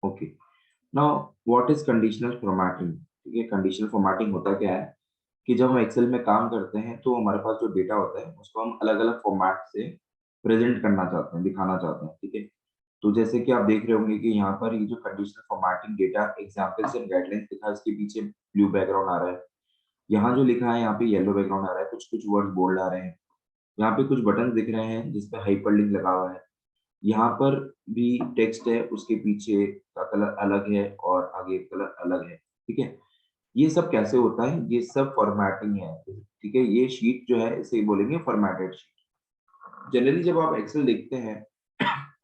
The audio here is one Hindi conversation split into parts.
Okay, now what is conditional formatting? ठीक है, कंडीशनल फॉर्मेटिंग होता क्या है कि जब हम एक्सेल में काम करते हैं तो हमारे पास जो डेटा होता है उसको हम अलग अलग फॉर्मेट से प्रेजेंट करना चाहते हैं, दिखाना चाहते हैं। ठीक है, तो जैसे कि आप देख रहे होंगे कि यहाँ पर ये जो conditional formatting data examples and guidelines लिखा है, इसके पीछे ब्लू बैकग्राउंड आ रहा है। यहाँ जो लिखा है यहाँ पे येलो बैकग्राउंड आ रहा है, कुछ कुछ वर्ड बोल्ड आ रहे हैं। यहाँ पे कुछ बटन दिख रहे हैं जिसपे हाइपरलिंक लगा हुआ है। यहाँ पर भी टेक्स्ट है, उसके पीछे का कलर अलग है और आगे कलर अलग है। ठीक है, ये सब कैसे होता है? ये सब फॉर्मेटिंग है। ठीक है, ये शीट जो है इसे बोलेंगे फॉर्मेटेड शीट। जनरली जब आप एक्सेल देखते हैं,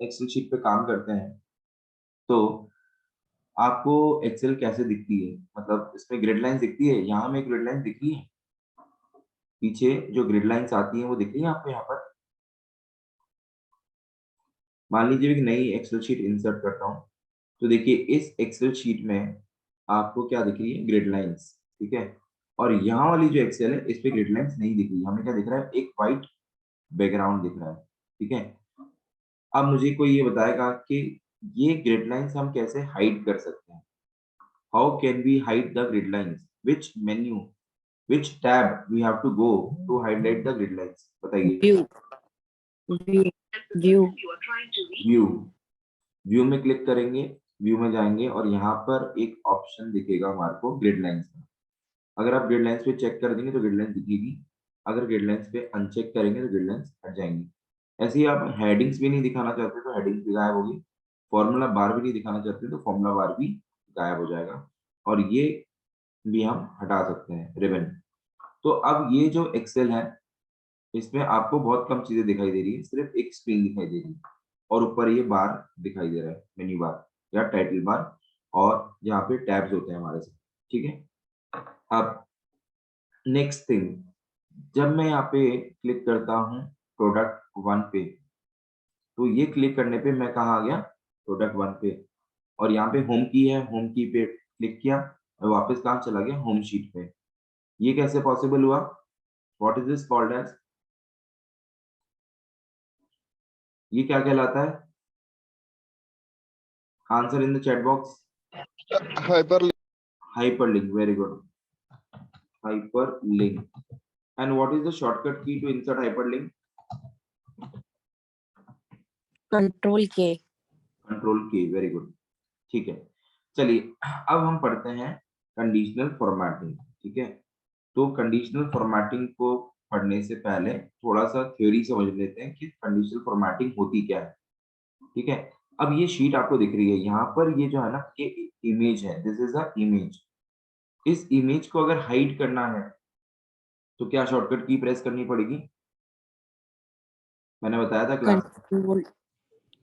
एक्सेल शीट पे काम करते हैं, तो आपको एक्सेल कैसे दिखती है? मतलब इसमें ग्रिड लाइंस दिखती है, यहाँ में ग्रिड लाइन दिख रही है, पीछे जो ग्रिड लाइंस आती हैं वो दिख रही है आपको यहाँ पर। मान लीजिए कि नई एक्सेल शीट इंसर्ट करता हूँ, तो देखिए इस एक्सेल शीट में आपको क्या दिख रही है? Grid lines. ठीक है, और यहाँ वाली जो एक्सेल है इस पे ग्रिड लाइंस नहीं दिख रही, हमें क्या दिख रहा है? एक व्हाइट बैकग्राउंड दिख रहा है। ठीक है, अब मुझे कोई ये बताएगा कि ये ग्रिड लाइंस हम कैसे हाइड कर सकते हैं? How can we hide the grid lines? Which menu, which tab we have to go to highlight the grid lines? बताइए। View view view view, view में क्लिक करेंगे, व्यू में जाएंगे और यहाँ पर एक ऑप्शन दिखेगा हमारे को ग्रिड लाइंस का। अगर आप ग्रिड लाइंस पे चेक कर देंगे तो ग्रिड लाइंस दिखेगी, अगर ग्रिड लाइंस पे अनचेक करेंगे तो ग्रिड लाइंस हट जाएंगी। ऐसे ही आप हेडिंग्स भी नहीं दिखाना चाहते तो हेडिंग्स भी गायब होगी, फॉर्मूला बार भी नहीं दिखाना चाहते तो फॉर्मूला बार भी गायब हो जाएगा, और ये भी हम हटा सकते हैं रिबन। तो अब ये जो एक्सेल है इसमें आपको बहुत कम चीजें दिखाई दे रही है, सिर्फ एक स्क्रीन दिखाई दे रही है और ऊपर ये बार दिखाई दे रहा है, मेन्यू बार या टाइटल बार, और यहाँ पे टैब्स होते हैं हमारे साथ। ठीक है, अब नेक्स्ट थिंग, जब मैं यहाँ पे क्लिक करता हूँ प्रोडक्ट वन पे, तो ये क्लिक करने पे मैं कहाँ आ गया? प्रोडक्ट वन पे, और यहाँ पे होम की है, होम की पे क्लिक किया और वापस कहाँ चला गया? होम शीट पे। ये कैसे पॉसिबल हुआ? What is this called as? ये क्या कहलाता है? Answer in the chat box. Hyperlink. Hyperlink, very good. Hyperlink. And what is the shortcut key to insert hyperlink? Control के Control K, very good. ठीक है, चलिए अब हम पढ़ते हैं कंडीशनल फॉर्मेटिंग। ठीक है, तो कंडीशनल फॉर्मेटिंग को पढ़ने से पहले थोड़ा सा थ्योरी समझ लेते हैं कि कंडीशनल फॉर्मेटिंग होती क्या है। ठीक है, अब ये शीट आपको दिख रही है, यहाँ पर ये जो है ना, ये इमेज है, दिस इज अ इमेज। इस इमेज को अगर हाइड करना है तो क्या शॉर्टकट की प्रेस करनी पड़ेगी? मैंने बताया था क्लास में, control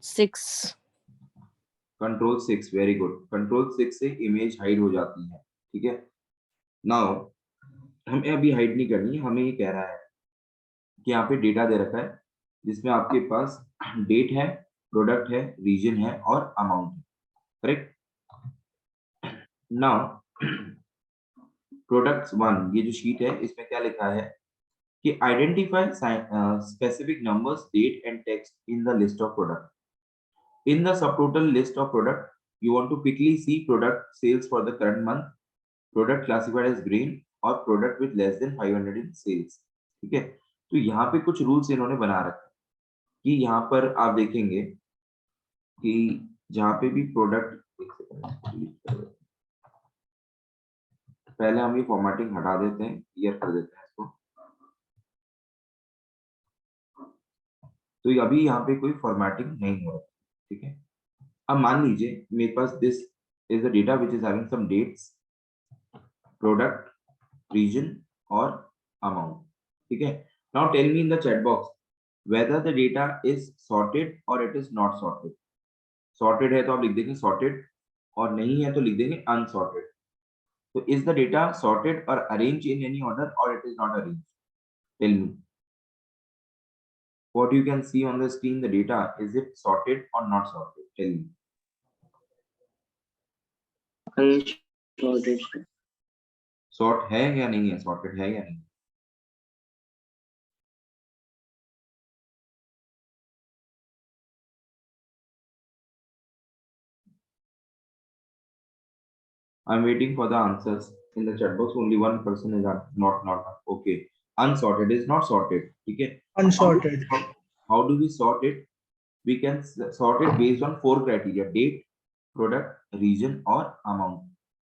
6 control 6, very good. Control 6 से इमेज हाइड हो जाती है। ठीक है, नाउ हमें अभी हाइड नहीं करनी, हमें ये कह रहा है कि यहाँ पे डेटा दे रखा है जिसमें आपके पास डेट है, प्रोडक्ट है, रीजन है और अमाउंट है। करेक्ट, नाउ प्रोडक्ट्स वन, ये जो शीट है इसमें क्या लिखा है कि identify specific numbers, date and text in the list of product. In the subtotal list of product, you want to quickly see product sales for the current month, product classified as green और product with less than 500 in sales। ठीक है, तो यहाँ पे कुछ रूल्स इन्होंने बना रखे हैं कि यहाँ पर आप देखेंगे कि जहाँ पे भी प्रोडक्ट, पहले हम ये फॉर्मेटिंग हटा देते हैं, क्लियर कर देते हैं इसको। तो अभी यहाँ पे कोई फॉर्मेटिंग नहीं हो रहा। ठीक है, अब मान लीजिए मेरे पास this is the data which is having some dates, product, region और अमाउंट। ठीक है, now tell me in the chat box whether the data is sorted or it is not sorted। sorted है तो आप लिख देंगे sorted, और नहीं है तो लिख देंगे unsorted। तो is the data sorted or arranged in any order or it is not arranged? Tell me what you can see on the screen, the data, is it sorted or not sorted? Tell me। Unsorted. sort है या नहीं है? sorted है या नहीं? I'm waiting for the answers in the chat box. Only one person is not okay. Unsorted is not sorted. Okay. Unsorted. How do we sort it? We can sort it based on 4 criteria: date, product, region और amount.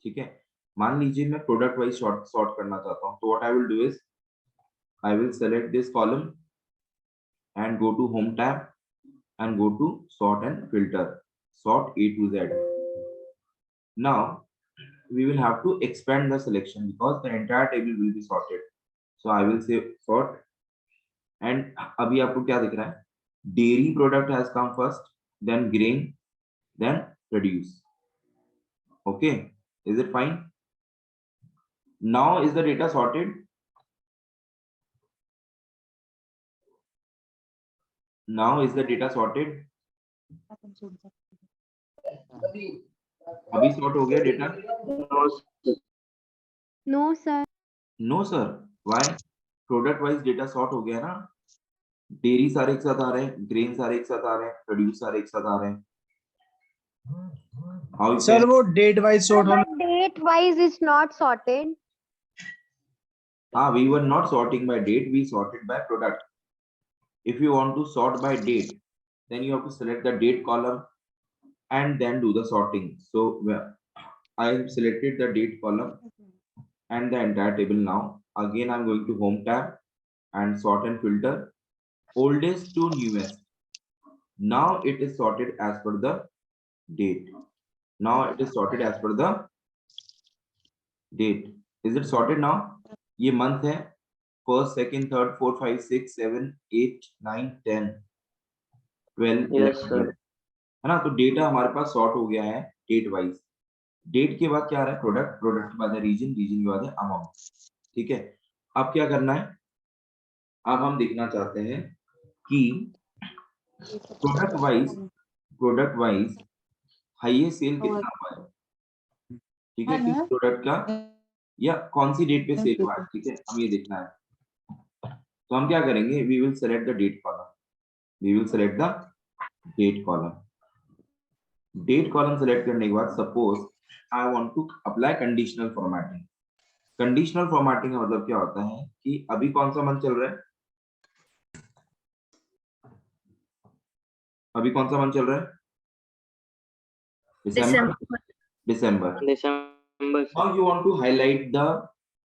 ठीक है. मान लीजिए मैं product wise sort करना चाहता हूँ. तो what I will do is I will select this column and go to home tab and go to sort and filter. Sort A to Z. Now we will have to expand the selection because the entire table will be sorted. So I will say sort, and अभी आपको क्या दिख रहा है? Dairy product has come first, then grain, then produce. Okay, is it fine? Now is the data sorted? Now is the data sorted? अभी sort हो गया data? No, sir. No sir. Why? Product wise data sort हो गया ना? Dairy सारे एक साथ आ रहे हैं, grain सारे एक साथ आ रहे हैं, produce सारे एक साथ आ रहे हैं. How you Sir, can? वो date wise sort होना. But date wise is not sorted. We were not sorting by date, we sorted by product. If you want to sort by date, then you have to select the date column and then do the sorting. So I have selected the date column and the entire table. Now again I'm going to home tab and sort and filter oldest to newest. Now it is sorted as per the date. Now it is sorted as per the date. Is it sorted now? ये month है, 1st, 2nd, 3rd, 4th, 5th, 6th, 7th, 8th, 9th, 10th, 12th, 11th, है ना? तो डेटा हमारे पास सॉर्ट हो गया है डेट वाइज. डेट के बाद क्या आ रहा है? प्रोडक्ट, प्रोडक्ट के बाद है रीजन, रीजन के बाद है अमाउंट. ठीक है. अब क्या करना है? अब हम देखना चाहते हैं कि प्रोडक्ट वाइज हाईएस्ट सेल कितना हुआ है. ठीक है, किस प्रोडक्ट का या कौन सी डेट पे सेल हुआ है. ठीक है, हम ये देखना है. तो हम क्या करेंगे? We will select the date column. We will select the date column. Date column select करने के बाद suppose I want to apply conditional formatting. Conditional formatting का मतलब क्या होता है कि अभी कौन सा मंथ चल रहा है? अभी कौन सा मंथ चल रहा है? दिसंबर. Now you want to highlight the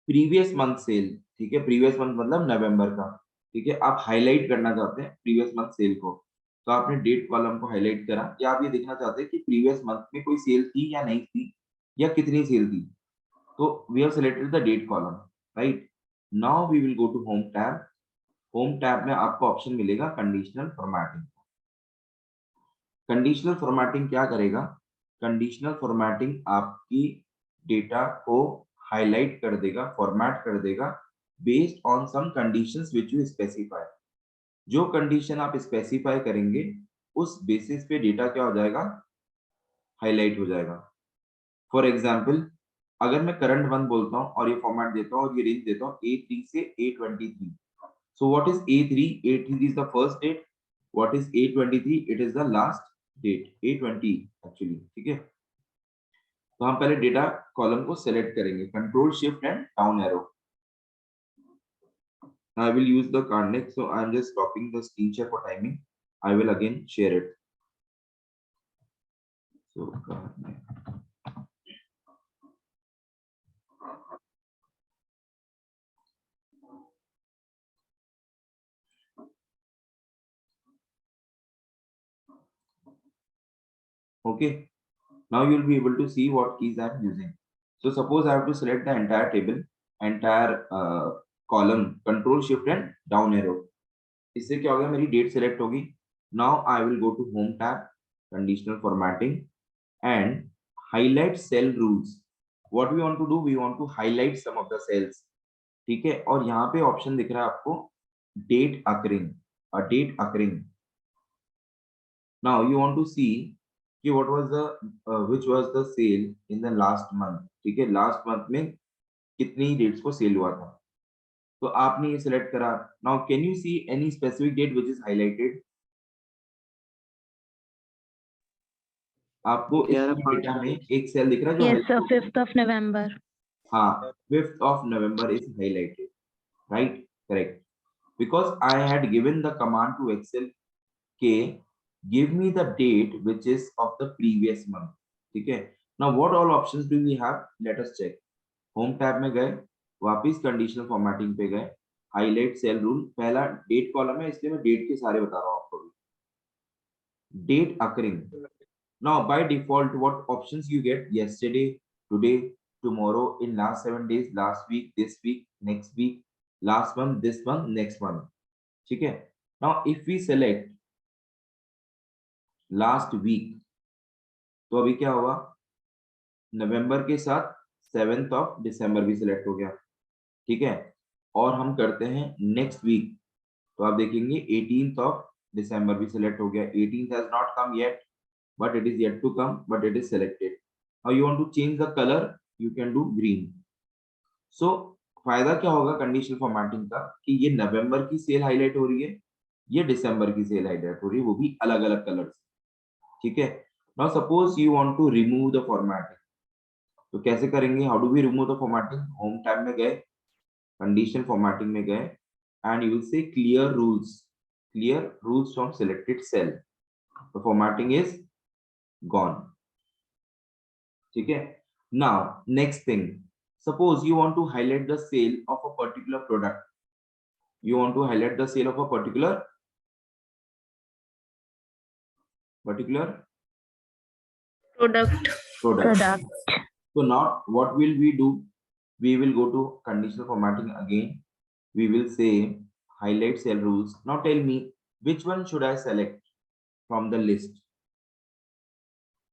previous month sale. ठीक है, previous month मतलब नवंबर का. ठीक है, आप हाईलाइट करना चाहते हैं प्रीवियस मंथ सेल को. तो आपने डेट कॉलम को हाईलाइट करा, या आप ये देखना चाहते हैं कि प्रीवियस मंथ में कोई सेल थी या नहीं थी, या कितनी सेल थी. तो we have selected the date column. Right. Now we will go to home tab. Home tab में आपको ऑप्शन मिलेगा कंडीशनल फॉर्मेटिंग. कंडीशनल फॉर्मेटिंग क्या करेगा? कंडीशनल फॉर्मेटिंग आपकी डेटा को हाईलाइट कर देगा, फॉर्मेट कर देगा based on some conditions which you specify. जो कंडीशन आप स्पेसिफाई करेंगे उस बेसिस पे डेटा क्या हो जाएगा? हाईलाइट हो जाएगा. फॉर एग्जांपल, अगर मैं करंट मंथ बोलता हूं और ये फॉर्मेट देता हूं और ये रेंज देता हूं A3 से A23. So what is A3? A3 is the first date. What is A23? It is the last date. A20 actually. ठीक है. तो हम पहले डेटा कॉलम को सेलेक्ट करेंगे. Control shift and down arrow. I will use the Carnex, so I am just stopping the screen share for timing. I will again share it. So Carnex. Okay. Now you will be able to see what keys I am using. So suppose I have to select the entire table, entire column, control shift and down arrow. इससे क्या होगा? मेरी डेट सेलेक्ट होगी. Now I will go to home tab, conditional formatting and highlight cell rules. What we want to do? We want to highlight some of the cells. ठीक है. और यहाँ पे ऑप्शन दिख रहा है आपको date occurring, a date occurring. Now you want to see कि what was the which was the sale in the last month. ठीक है, लास्ट मंथ में कितनी डेट्स को सेल हुआ था. तो आपने ये सिलेक्ट करा. Now can you see any specific date which is highlighted? आपको इस डेटा में एक सेल दिख रहा है जो Yes, sir. highlight 5th of November. हाँ 5th of November is highlighted, right? Correct. Because I had given the command to Excel K, give me the date which is of the previous month. ठीक है. Now what all options do we have? Let us check. Home tab में गए, वापिस conditional formatting पे गए, highlight cell rule. पहला date column है, इसलिए मैं date के सारे बता रहा हूँ आपको. Date occurring. Now by default, what options you get? Yesterday, today, tomorrow, in last 7 days, last week, this week, next week, last month, this month, next month. ठीक है. Now if we select last week, तो अभी क्या होगा? नवंबर के साथ 7th of December भी सिलेक्ट हो गया. ठीक है. और हम करते हैं नेक्स्ट वीक, तो आप देखेंगे 18th of December भी सिलेक्ट हो गया. 18th has not come yet, but it is yet to come, but it is selected. Now you want to change the color, you can do green. So फायदा क्या होगा कंडीशनल फॉर्मेटिंग का कि ये नवंबर की सेल हाईलाइट हो रही है, ये दिसंबर की सेल हाईलाइट हो रही है, वो भी अलग अलग कलर से. ठीक है. Now suppose you want to remove the formatting, तो कैसे करेंगे? How do we remove the formatting? Home tab में गए, कंडीशन फॉर्मेटिंग में गए, and you will see clear rules from selected cell. The formatting is gone. ठीक है. Now next thing, suppose you want to highlight the sale of a particular product. You want to highlight the sale of a particular Product. So now what will we do? We will go to conditional formatting again. We will say highlight cell rules. Now tell me which one should I select from the list?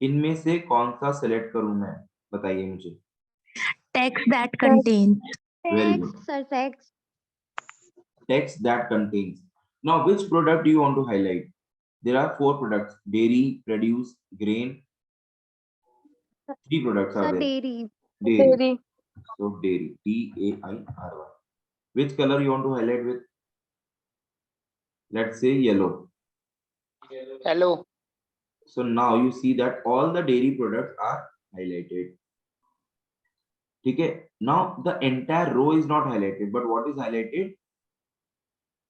इनमें से कौन सा select करूं मैं? बताइए मुझे. Text that contains. Very good. Text, sir, text. Text that contains. Now which product do you want to highlight? There are 4 products: dairy, produce, grain. 3 products are Sir, there. dairy. Dairy. So dairy, D-A-I-R-Y. Which color you want to highlight with? Let's say yellow. Hello. So now you see that all the dairy products are highlighted. Okay. Now the entire row is not highlighted, but what is highlighted?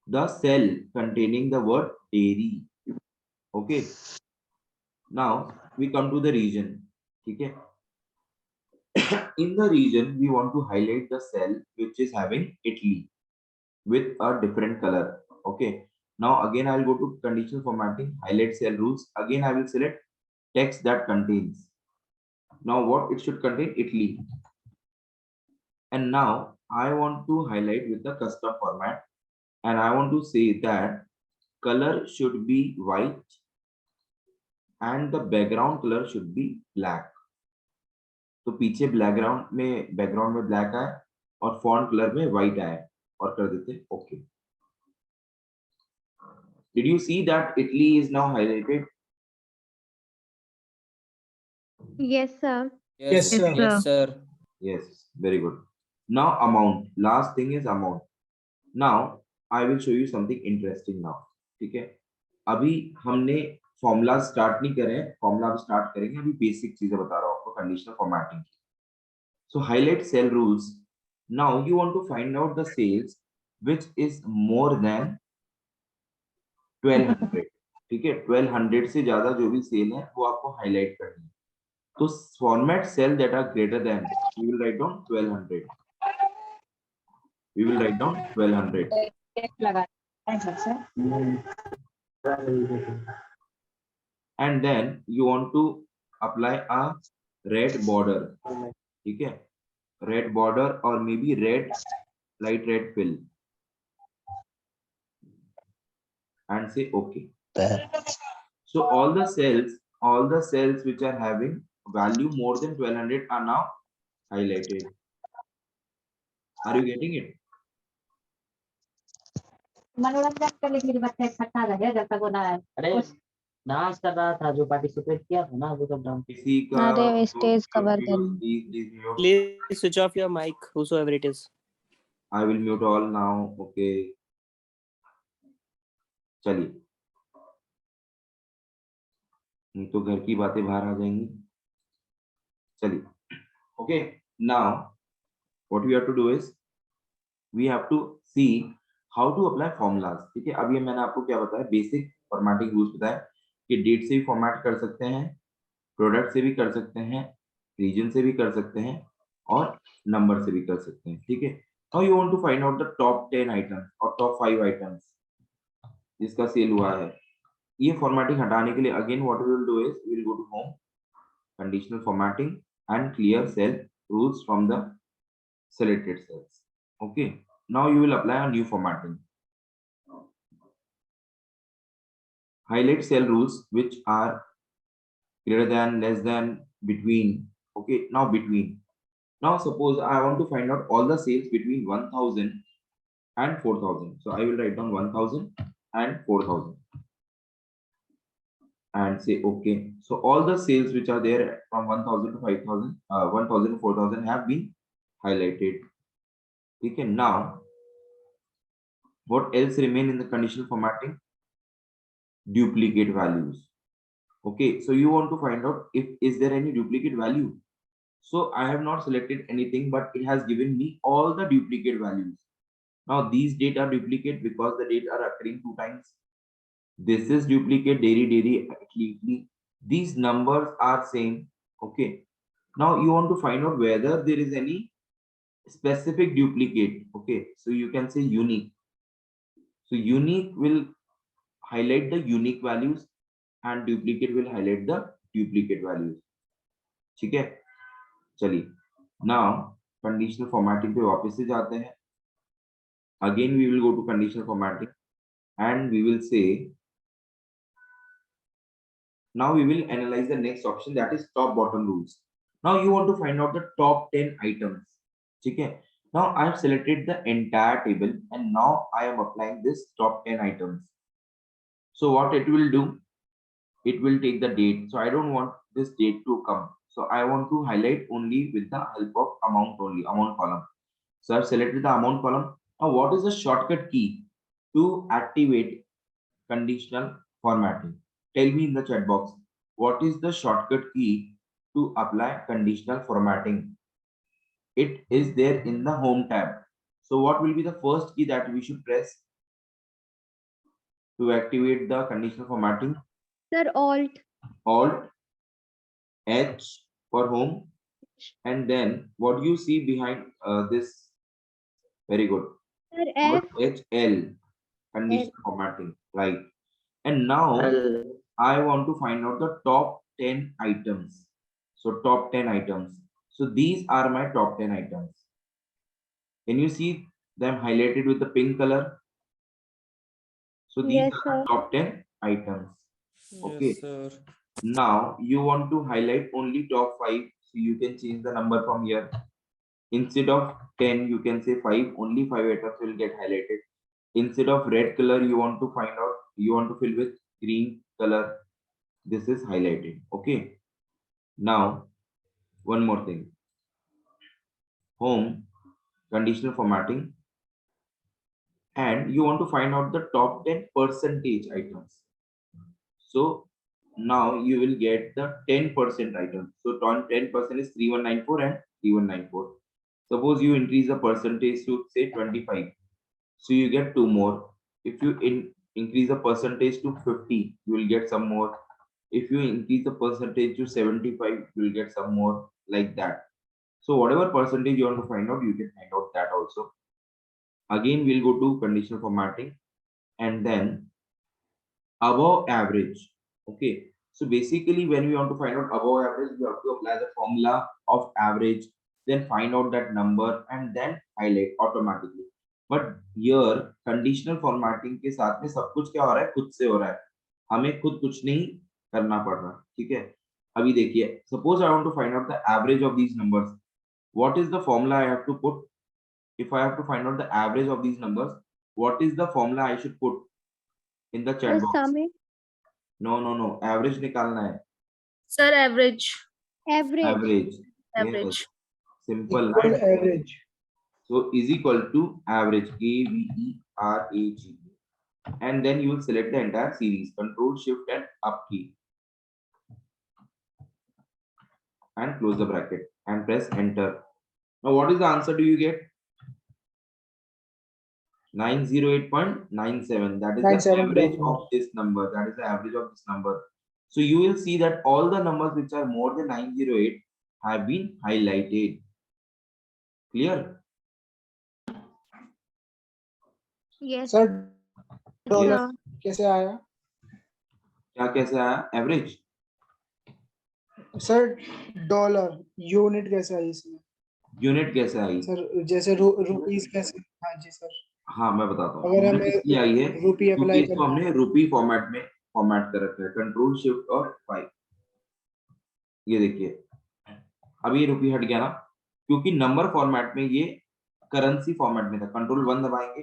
The cell containing the word dairy. Okay. Now we come to the region. Okay. In the region, we want to highlight the cell which is having Italy with a different color. Okay. Now again, I'll go to conditional formatting, highlight cell rules. Again, I will select text that contains. Now what it should contain? Italy. And now I want to highlight with the custom format, and I want to say that color should be white and the background color should be black. तो पीछे बैकग्राउंड में ब्लैक आए और फॉन्ट कलर में व्हाइट आए और कर देते okay. Did you see that Italy is now highlighted? Yes, sir. Yes, sir. Yes, sir. Yes, very good. Now amount. Last thing is amount. Now I will show you something interesting now. ठीक है. अभी हमने फॉर्मूला स्टार्ट नहीं करे, फॉर्मूला स्टार्ट करेंगे. अभी बेसिक चीजें बता रहा हूँ आपको conditional formatting. So highlight cell rules. Now you want to find out the sales which is more than 1200. ठीक है. 1200 से ज्यादा जो भी सेल है वो आपको हाईलाइट करनी है. तो format cell that are greater than, we will write down 1200. We will write down 1200. And then you want to apply a red border. ठीक है. Red border or maybe red, light red fill. And say okay. So all the cells which are having value more than 1200 are now highlighted. Are you getting it? मनोरंजन के लिए मेरे बच्चे इकट्ठा रहे जब तक वो ना आए. अरे डांस कर रहा था जो पार्टिसिपेट किया था ना वो सब डांस. किसी का अरे स्टेज कवर कर. Please switch off your mic, whosoever it is. I will mute all now. Okay. चलिए नहीं तो घर की बातें बाहर आ जाएंगी। चलिए, okay, now what we have to do is we have to see how to apply formulas. ठीक है, अभी मैंने आपको क्या बताया, बेसिक फॉर्मेटिंग रूल्स बताया कि डेट से भी फॉर्मेट कर सकते हैं, प्रोडक्ट से भी कर सकते हैं, रीजन से भी कर सकते हैं और नंबर से भी कर सकते हैं। ठीक है, now you want to find out the top 10 items और टॉप 5 आइटम्स जिसका सेल हुआ है। ये फॉर्मेटिंग हटाने के लिए again what we will do is we will go to home, conditional formatting and clear cell rules from the selected cells. Okay, now you will apply a new formatting. Highlight cell rules which are greater than, less than, between. Okay, now between. Now suppose I want to find out all the sales between 1000 and 4000. So I will write down 1000 and 4000 and say okay. So all the sales which are there from 1000 to 5000, 1000 to 4000 have been highlighted. Okay, now what else remain in the conditional formatting? Duplicate values. Okay, so you want to find out if is there any duplicate value. So I have not selected anything, but it has given me all the duplicate values. Now these date are duplicate because the date are occurring 2 times. This is duplicate, daily, weekly. These numbers are same. Okay, now you want to find out whether there is any specific duplicate. Okay, so you can say unique. So unique will highlight the unique values and duplicate will highlight the duplicate values. ठीक है, चलिए, now conditional formatting पे वापस से जाते हैं. Again we will go to conditional formatting and we will say, now we will analyze the next option, that is top bottom rules. Now you want to find out the top 10 items. ठीक है, now I have selected the entire table and now I am applying this top 10 items. So what it will do, it will take the date. So I don't want this date to come. So I want to highlight only with the help of amount only, amount column. So I've selected the amount column. Now what is the shortcut key to activate conditional formatting? Tell me in the chat box, what is the shortcut key to apply conditional formatting? It is there in the home tab. So what will be the first key that we should press to activate the conditional formatting? Sir, Alt. Alt H for home, and then what you see behind this? Very good. Sir, F. Alt H L, conditional formatting, right? And now I want to find out the top 10 items. So top 10 items. So these are my top 10 items. Can you see them highlighted with the pink color? So these Yes, are sir. top 10 items. Okay. Yes, sir. Now you want to highlight only top 5. So you can change the number from here. Instead of 10, you can say 5. Only 5 items will get highlighted. Instead of red color, you want to find out, you want to fill with green color. This is highlighted. Okay. Now, one more thing. Home, conditional formatting. And you want to find out the top 10 percentage items. So now you will get the 10% items. So 10% is 3194 and 3194. Suppose you increase the percentage to say 25. So you get 2 more. If you increase the percentage to 50, you will get some more. If you increase the percentage to 75, you will get some more, like that. So whatever percentage you want to find out, you can find out that also. Again, we'll go to conditional formatting and then above average. Okay. So basically, when we want to find out above average, we have to apply the formula of average, then find out that number and then highlight automatically. But here conditional formatting के साथ में सब कुछ क्या हो रहा है, खुद से हो रहा है, हमें खुद कुछ नहीं करना पड़ रहा. ठीक है, अभी देखिए, suppose I want to find out the average of these numbers. What is the formula I have to put? If I have to find out the average of these numbers, what is the formula I should put in the chat The box? sum is No. Average निकालना है. Sir, average. average. Average. Average. Yes. Simple. Equal Right? average. So is equal to average. AVERAGE. And then you will select the entire series. Control Shift and Up key. and close the bracket and press enter. Now what is the answer do you get? 908.97. That is the 97. average of this number. That is the average of this number. So you will see that all the numbers which are more than 908 have been highlighted. Clear? Yes. Sir dollar Sir. कैसे आया? क्या कैसे आया? Average? सर डॉलर यूनिट कैसे आई इसमें? यूनिट कैसे आई? सर जैसे रुपीस कैसे? हाँ जी सर। हाँ मैं बताता हूँ। अगर यूनिट इसलिए आई है हमें रुपी क्योंकि अप्लाई इसको हमने रुपी फॉर्मेट में फॉर्मेट कर रखा है। कंट्रोल शिफ्ट और 5। ये देखिए अब ये रुपी हट गया ना, क्योंकि नंबर फॉर्मेट में ये करेंसी फॉर्मेट में था। कंट्रोल 1 दबाएंगे,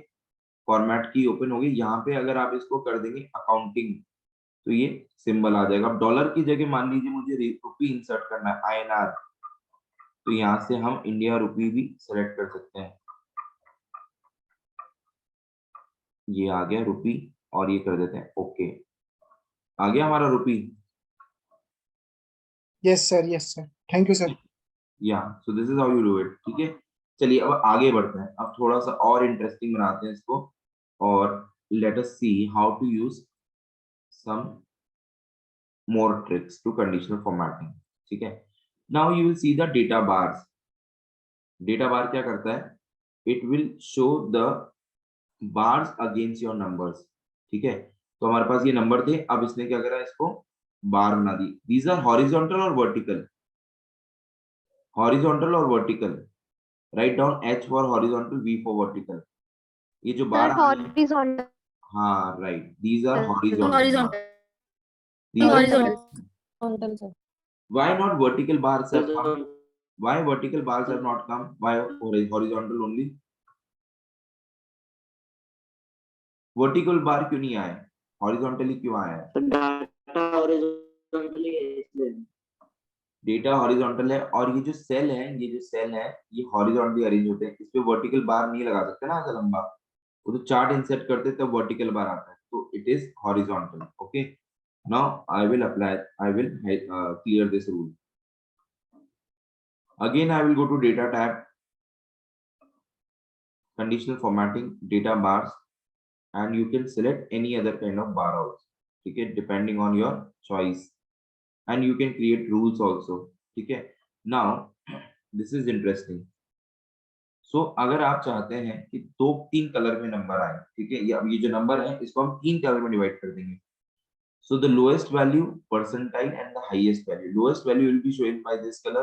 फॉर्मेट की ओपन होगी। यहाँ पे अगर आप इसको कर देंगे अकाउंटिंग तो ये सिंबल आ जाएगा। अब डॉलर की जगह मान लीजिए मुझे रुपी इंसर्ट करना है INR, तो यहाँ से हम इंडिया रुपी भी सेलेक्ट कर सकते हैं। ये आ गया रुपी और ये कर देते हैं ओके। आ गया हमारा rupee. Yes sir thank you sir. Yeah so this is how you do it. ठीक है, चलिए अब आगे बढ़ते हैं। अब थोड़ा सा और इंटरेस्टिंग बनाते हैं इसको और let us see how to use some more tricks to conditional formatting. ठीक है, now you will see the data bars. Data bar क्या करता है? It will show the bars against your numbers. ठीक है, तो हमारे पास ये नंबर थे, अब इसने क्या करा, इसको बार बना दी। दीज आर हॉरिजॉन्टल और वर्टिकल। हॉरिजॉन्टल और vertical. Write down H for horizontal, V for vertical. ये जो बार Sir, horizontal. हाँ right, these are horizontal. Horizontal. These are Horizontal. Horizontal, sir. why not vertical bars have come? Why vertical bars have not come? Why horizontal only? Vertical bar क्यों नहीं आया? हॉरिजॉन्टली क्यों आया है? डाटा हॉरिजॉन्टली है इसलिए। डेटा हॉरिजॉन्टल है और ये जो सेल है, ये हॉरिजॉन्टली अरेंज होते हैं। इस पे वर्टिकल बार नहीं लगा सकते ना, ऐसा लंबा। वो तो चार्ट इंसर्ट करते तब वर्टिकल बार आता है, तो it is horizontal. Okay, now I will clear this rule. Again I will go to data tab, conditional formatting, data bars, and you can select any other kind of bar also. ठीक है, depending on your choice, and you can create rules also. ठीक है, now this is interesting. So अगर आप चाहते हैं कि 2-3 कलर में नंबर आए, ठीक है, अब ये जो नंबर है इसको हम 3 कलर में डिवाइड कर देंगे। So the lowest value, percentile, and the highest value. Lowest value will be shown by this color.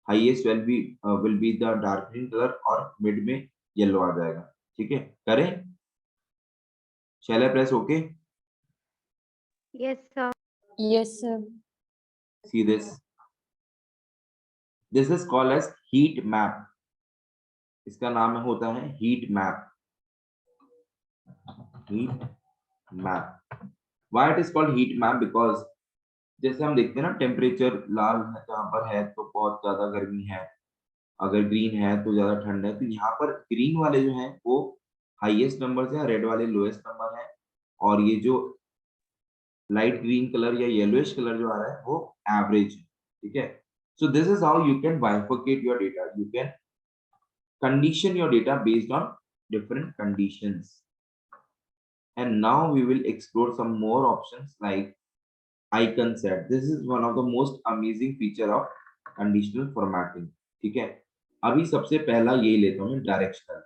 Highest will be the dark green color और mid में yellow आ जाएगा। ठीक है, करें? Shall I press OK? Yes, sir. Yes, sir. See this. This is called as heat map. इसका नाम होता है heat map. Heat map. Why it is called heat map? Because जैसे हम देखते हैं ना, टेम्परेचर लाल जहाँ पर है तो बहुत ज्यादा गर्मी है, अगर ग्रीन है तो ज्यादा ठंड है। तो यहाँ पर ग्रीन वाले जो हैं वो हाईएस्ट नंबर है, रेड वाले लोएस्ट नंबर है, और ये जो लाइट ग्रीन कलर या येलोइश कलर जो आ रहा है वो एवरेज है। ठीक है, सो this is how you can bifurcate your data. You can condition your data based on different conditions. And now we will explore some more options like icon set. This is one of the most amazing feature of conditional formatting. ठीक है, अभी सबसे पहला ये लेता हूँ directional.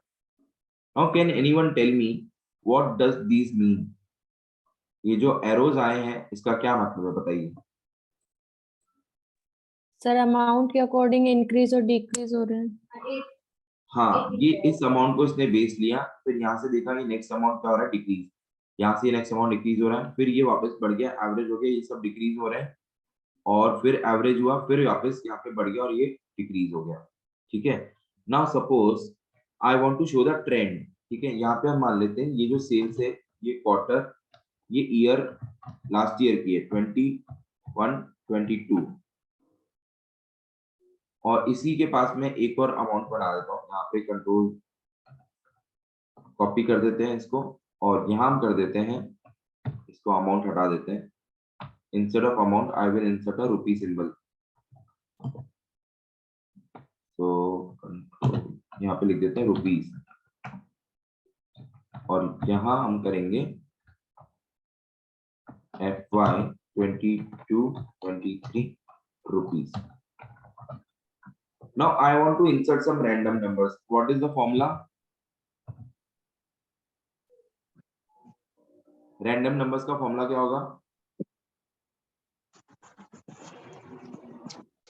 Now can anyone tell me what does these mean? ये जो एरोज आए हैं इसका क्या मतलब है, बताइए। सर अमाउंट के अकॉर्डिंग इंक्रीज और डिक्रीज हो रहे हैं। हाँ, ये इस अमाउंट को इसने बेस लिया, फिर यहाँ से देखा कि नेक्स्ट अमाउंट क्या हो रहा है, डिक्रीज। यहाँ से नेक्स्ट अमाउंट डिक्रीज हो रहा है, फिर ये वापस बढ़ गया, एवरेज हो गया, ये सब डिक्रीज हो रहे हैं, और फिर एवरेज हुआ, फिर वापस यहाँ पे बढ़ गया और ये डिक्रीज हो गया। ठीक है, now suppose I want to show the trend. ठीक है, यहाँ पे हम मान लेते हैं ये जो सेल्स है, ये क्वार्टर, ये ईयर लास्ट ईयर की है 21-22, और इसी के पास में एक और अमाउंट बढ़ा देता हूँ। यहाँ पे कंट्रोल कॉपी कर देते हैं इसको, और यहाँ हम कर देते हैं इसको अमाउंट हटा देते हैं। Instead of amount I will insert a rupee symbol. तो यहाँ पे लिख देते हैं रुपीस और यहाँ हम करेंगे FY 22-23 rupees. Now I want to insert some random numbers. What is the formula? Random numbers का formula क्या होगा?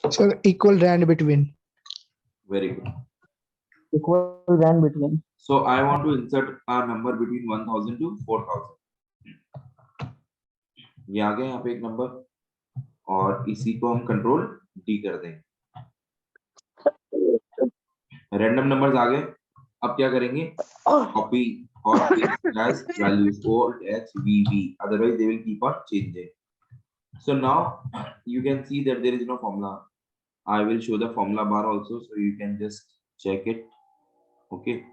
Sir, equal rand between. Very good. Equal rand between. So I want to insert a number between 1000 to 4000. ये आ गया यहाँ पे एक नंबर और इसी को हम कंट्रोल D कर देंगे. रैंडम नंबर्स आ गए. अब क्या करेंगे? कॉपी और paste as values old H VV. Otherwise they will keep on changing. So now you can see that there is no formula. I will show the formula bar also, so you can just check it. Okay.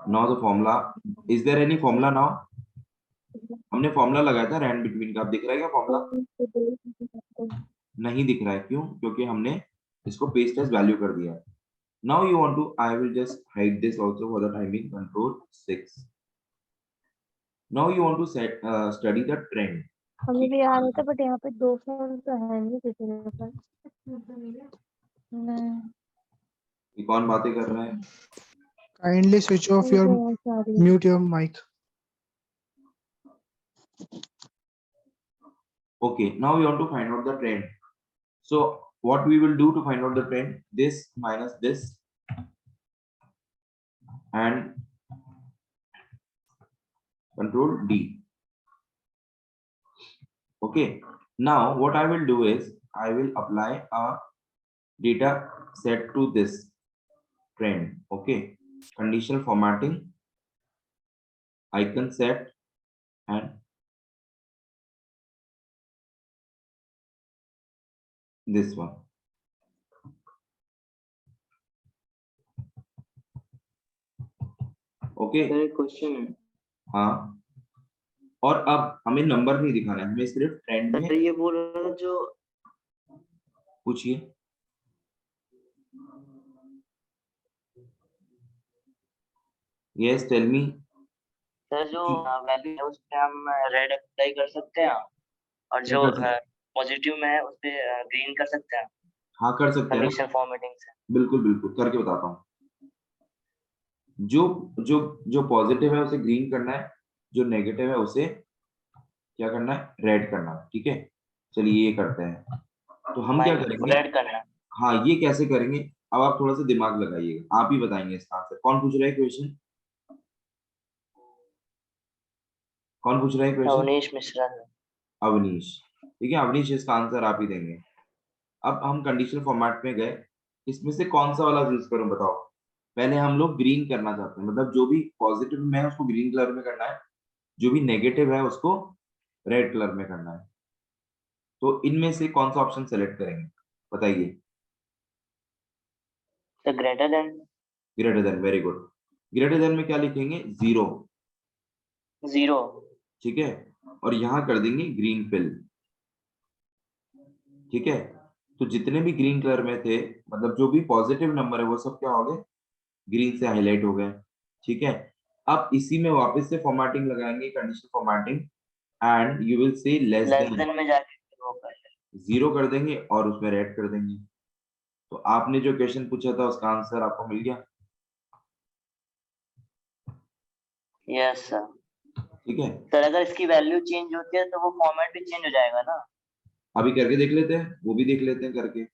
Now the formula. Is there any formula now? हमने फॉर्मूला लगाया था रैंड बिटवीन का. अब दिख रहा है क्या फॉर्मूला? नहीं दिख रहा है. क्यों? क्योंकि हमने इसको पेस्ट एज वैल्यू कर दिया. Now you want to, I will just hide this also for the timing. Control 6. Now you want to set study the trend. हमें भी आ रहा था बट यहाँ पे 2 फोन तो है नहीं किसी के पास. नहीं. ये कौन बातें कर रहा है? Kindly switch off your Sorry. mute your mic. Okay, now we want to find out the trend. So what we will do to find out the trend? This minus this and control D. Okay, now what I will do is I will apply a data set to this trend. Okay, conditional formatting, icon set and this one. Okay. Question है हाँ. और अब हमें नंबर नहीं दिखाना है, हमें सिर्फ ट्रेंड में. सर, ये बोल रहा था जो पूछिए. Yes, tell me. सर जो वैल्यू है उस पे हम रेड अप्लाई कर सकते हैं और जो पॉजिटिव में है उस पे ग्रीन कर सकते हैं. हाँ कर सकते हैं. कंडीशनल फॉर्मेटिंग से. बिल्कुल बिल्कुल करके बताता हूँ. जो जो जो पॉजिटिव है उसे ग्रीन करना है, जो नेगेटिव है उसे क्या करना है? रेड करना है. ठीक है, चलिए ये करते हैं. तो हम क्या करेंगे? रेड करना है. हाँ, ये कैसे करेंगे? अब आप थोड़ा सा दिमाग लगाइएगा, आप ही बताएंगे इसका आंसर. कौन पूछ रहा है क्वेश्चन? कौन पूछ रहा है क्वेश्चन? अवनीश मिश्रा. अवनीश. ठीक है अवनीश, इसका आंसर आप ही देंगे. अब हम कंडीशनल फॉर्मेट में गए, इसमें से कौन सा वाला यूज करूं बताओ? पहले हम लोग ग्रीन करना चाहते हैं, मतलब जो भी पॉजिटिव में है उसको ग्रीन कलर में करना है, जो भी नेगेटिव है उसको रेड कलर में करना है. तो इनमें से कौन सा ऑप्शन सेलेक्ट करेंगे बताइए? तो greater than. Greater than. Very good. Greater than में क्या लिखेंगे? 0. 0. ठीक है, और यहाँ कर देंगे ग्रीन फिल. ठीक है, तो जितने भी ग्रीन कलर में थे, मतलब जो भी पॉजिटिव नंबर है वो सब क्या हो गए? ग्रीन से हाईलाइट हो गए. ठीक है, अब इसी में वापस से फॉर्मेटिंग लगाएंगे, conditional formatting, and you will से लेस देन में जाके 0 कर देंगे और उसमें रेड कर देंगे. तो आपने जो क्वेश्चन पूछा था उसका आंसर आपको मिल गया. Yes sir. ठीक है, सर अगर इसकी वैल्यू चेंज होती है तो वो फॉर्मेट भी चेंज हो जाएगा ना? अभी करके देख लेते हैं, वो भी देख लेते हैं करके.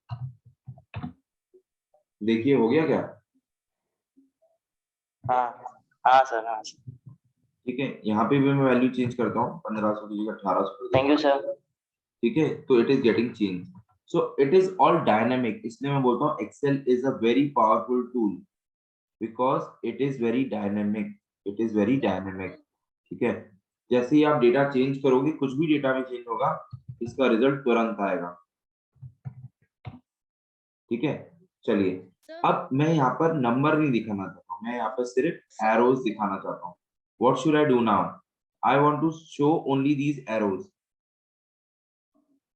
देखिए हो गया क्या? हाँ सर. हाँ. ठीक है, यहाँ पे भी मैं वैल्यू चेंज करता हूँ, 1500 की जगह 1800. Thank you sir. ठीक है, तो it is getting change. So it is all dynamic. इसलिए मैं बोलता हूँ Excel is a very powerful tool because it is very dynamic. It is very dynamic. ठीक है, जैसे ही आप डेटा चेंज करोगे, कुछ भी डेटा में चेंज होगा, इसका रिजल्ट तुरंत आएगा. ठीक है, चलिए अब मैं यहाँ पर नंबर नहीं दिखाना चाहता हूँ, मैं यहाँ पर सिर्फ एरोज दिखाना चाहता हूँ. What should I do now? I want to show only these arrows,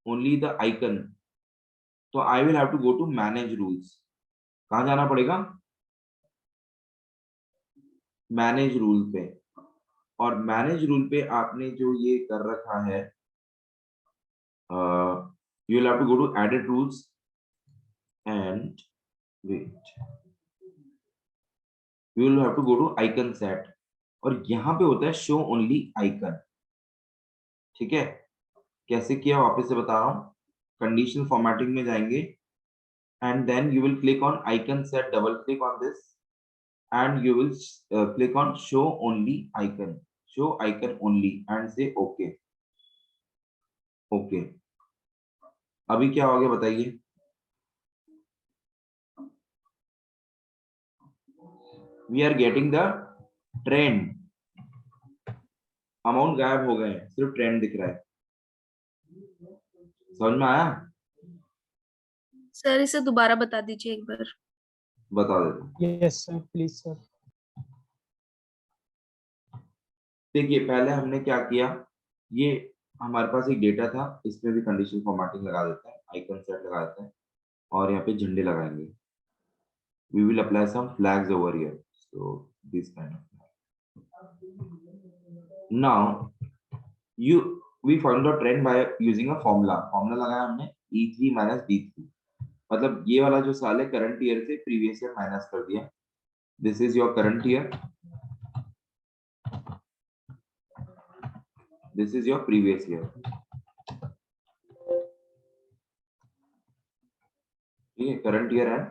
only the icon. तो I will have to go to manage rules. कहाँ जाना पड़ेगा? मैनेज रूल पे. और मैनेज रूल पे आपने जो ये कर रखा है, you will have to go to edit rules and wait, you will have to go to icon set. और यहाँ पे होता है शो ओनली आइकन. ठीक है, कैसे किया वापस से बता रहा हूँ. कंडीशनल फॉर्मेटिंग में जाएंगे and then you will click on icon set, double click on this and you will click on show only icon, show icon only and say okay. Okay, अभी क्या हो गया बताइए. We are getting the trend. Amount गायब हो गए हैं, सिर्फ ट्रेंड दिख रहा है. समझ में आया? सर इसे दोबारा बता दीजिए एक बार. बता देता हूँ. Yes, sir. Please, sir. देखिए पहले हमने क्या किया, ये हमारे पास एक डेटा था, इसमें भी कंडीशन फॉर्मेटिंग लगा देते हैं, आइकन सेट लगा देते हैं और यहाँ पे झंडे लगाएंगे. We will apply some flags over here. So this kind of flag. Now we found the trend by using a formula. Formula लगाया हमने E3 minus D3. मतलब ये वाला जो साल है करंट ईयर से प्रीवियस ईयर माइनस कर दिया. This is your current year. This is your previous year. ठीक है, current year and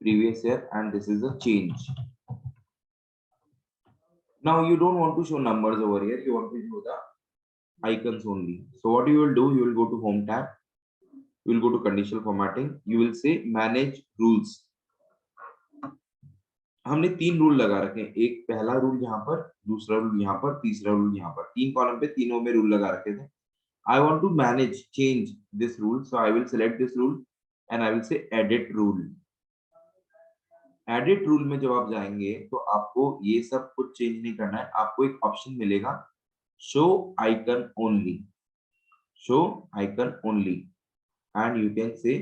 previous year and this is a change. Now you don't want to show numbers over here, you want to show the icons only. So what you will do, you will go to home tab, you will go to conditional formatting, you will say manage rules. हमने 3 रूल लगा रखे हैं, एक पहला रूल यहाँ पर, दूसरा रूल यहाँ पर, तीसरा रूल यहाँ पर. 3 कॉलम पे तीनों में रूल लगा रखे थे. I want to manage, change this rule, so I will select this rule and I will say edit rule. Edit rule में जब आप जाएंगे तो आपको ये सब कुछ चेंज नहीं करना है. आपको एक ऑप्शन मिलेगा show icon only, show icon only and you can say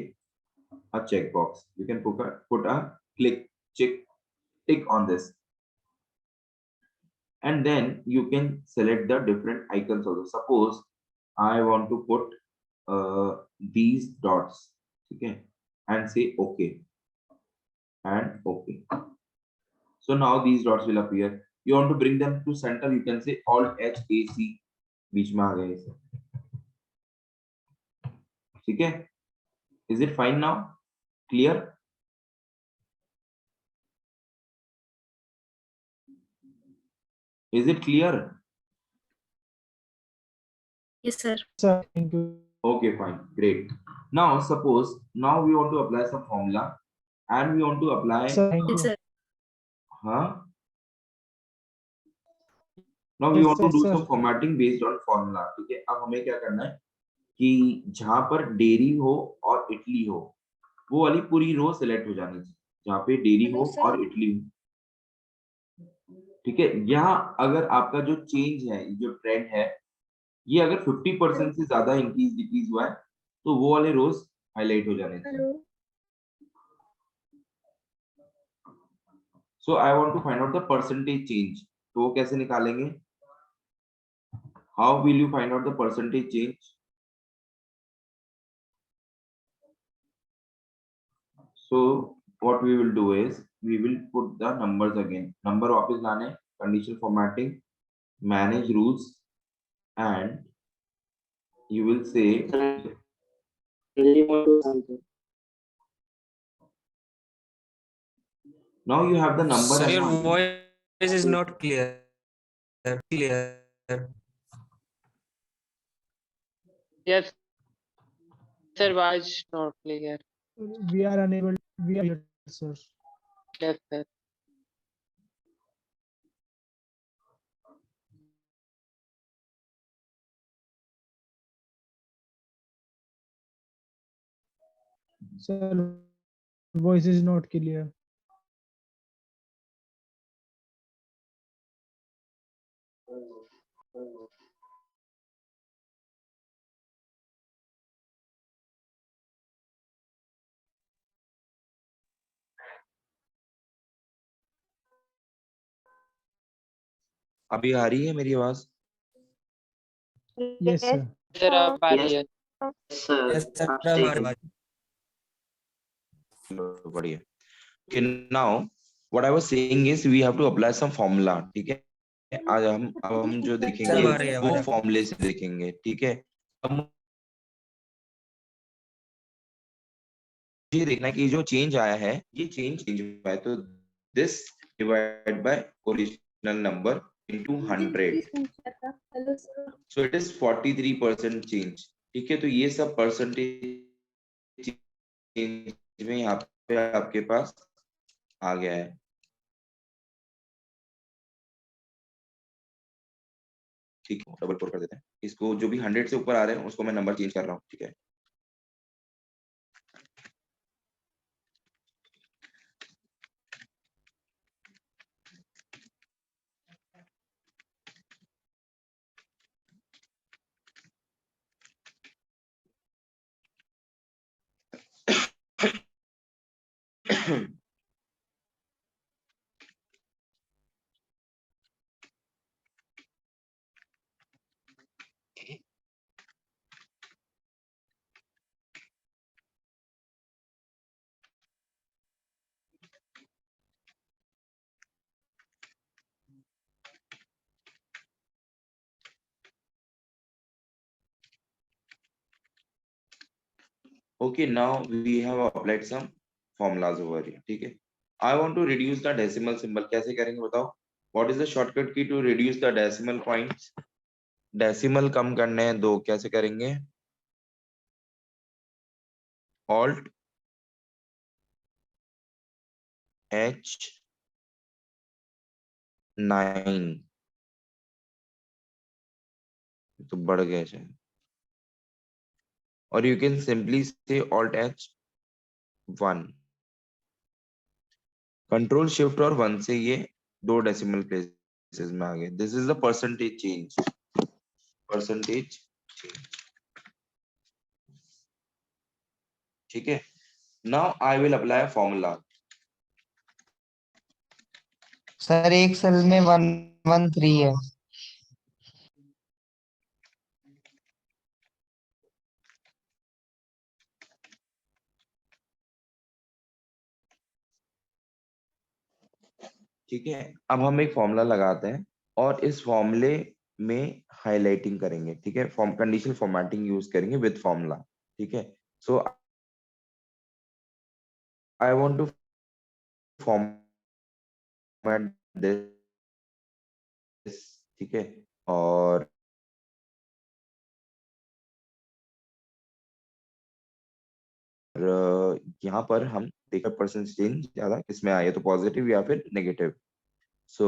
a checkbox. You can put a click tick on this and then you can select the different icons also. Suppose I want to put these dots, okay, and say okay and okay. So now these dots will appear. You want to bring them to center, you can say alt H A C, बीच में आ गए इसे. ठीक है, is it fine now? Clear? Is it clear? Yes sir. Sir, thank you. Okay, fine, great. Now suppose now we want to apply some formula and we want to apply. Sir, thank Yes you. sir. Huh? Now we Yes, want to yes, do sir. some formatting based on formula. ठीक है, अब हमें क्या करना है कि जहां पर डेयरी हो और इटली हो वो वाली पूरी रो सिलेक्ट हो जानी चाहिए, जहां पे डेयरी हो और इटली हो. ठीक है, यहाँ अगर आपका जो चेंज है, जो ट्रेंड है, ये अगर 50% से ज्यादा इंक्रीज डिक्रीज हुआ है तो वो वाले रोज हाईलाइट हो जाने चाहिए. So I want to find out the percentage change. तो वो कैसे निकालेंगे? How will you find out the percentage change? So what we will do is we will put the numbers again. Number वापस लाने, conditional formatting, manage rules, and you will say now you have the number. Sir, and your now- voice is not clear. Clear. Yes, sir, voice not clear. We are unable. We are here, sir. Yes, sir. Sir, voice is not clear. अभी आ रही है मेरी आवाज? Yes, sir. सर आप आ रही है। Yes, sir. Yes, sir. आप सही हमारे कह- बात. बढ़िया. Okay, now what I was saying is we have to apply some formula. ठीक है, आज हम जो सर देखेंगे हमारे वो हमारे फॉर्मूले से देखेंगे. ठीक है, अब ये देखना है कि जो चेंज आया है ये चेंज हुआ है, तो this divide by original number into 100, so it is 43% change. ठीक है, तो ये सब परसेंटेज चेंज में यहाँ पे आपके पास आ गया है. ठीक है, डबल 4 कर देते हैं इसको. जो भी 100 से ऊपर आ रहे हैं उसको मैं नंबर चेंज कर रहा हूँ. ठीक है, okay, now we have applied some formulas over here. ठीक है, I want to reduce the decimal symbol. कैसे करेंगे बताओ? What is the shortcut key to reduce the decimal points? Decimal कम करने हैं 2, कैसे करेंगे? Alt H9, तो बढ़ गए शायद. और you can simply say Alt H1. Control shift और 1 से ये 2 डेसिमल प्लेसेस में आ गए. This is the percentage change. Percentage change. ठीक है, now I will apply formula. Sir एक सेल में 113 है. ठीक है, अब हम एक फॉर्मूला लगाते हैं और इस फॉर्मूले में हाईलाइटिंग करेंगे. ठीक है, फॉर्म कंडीशनल फॉर्मेटिंग यूज करेंगे विद फॉर्मूला. ठीक है, so I want to format this. ठीक है, और यहाँ पर हम देखा परसेंट चेंज ज्यादा किसमें आया, तो पॉजिटिव या फिर negative. So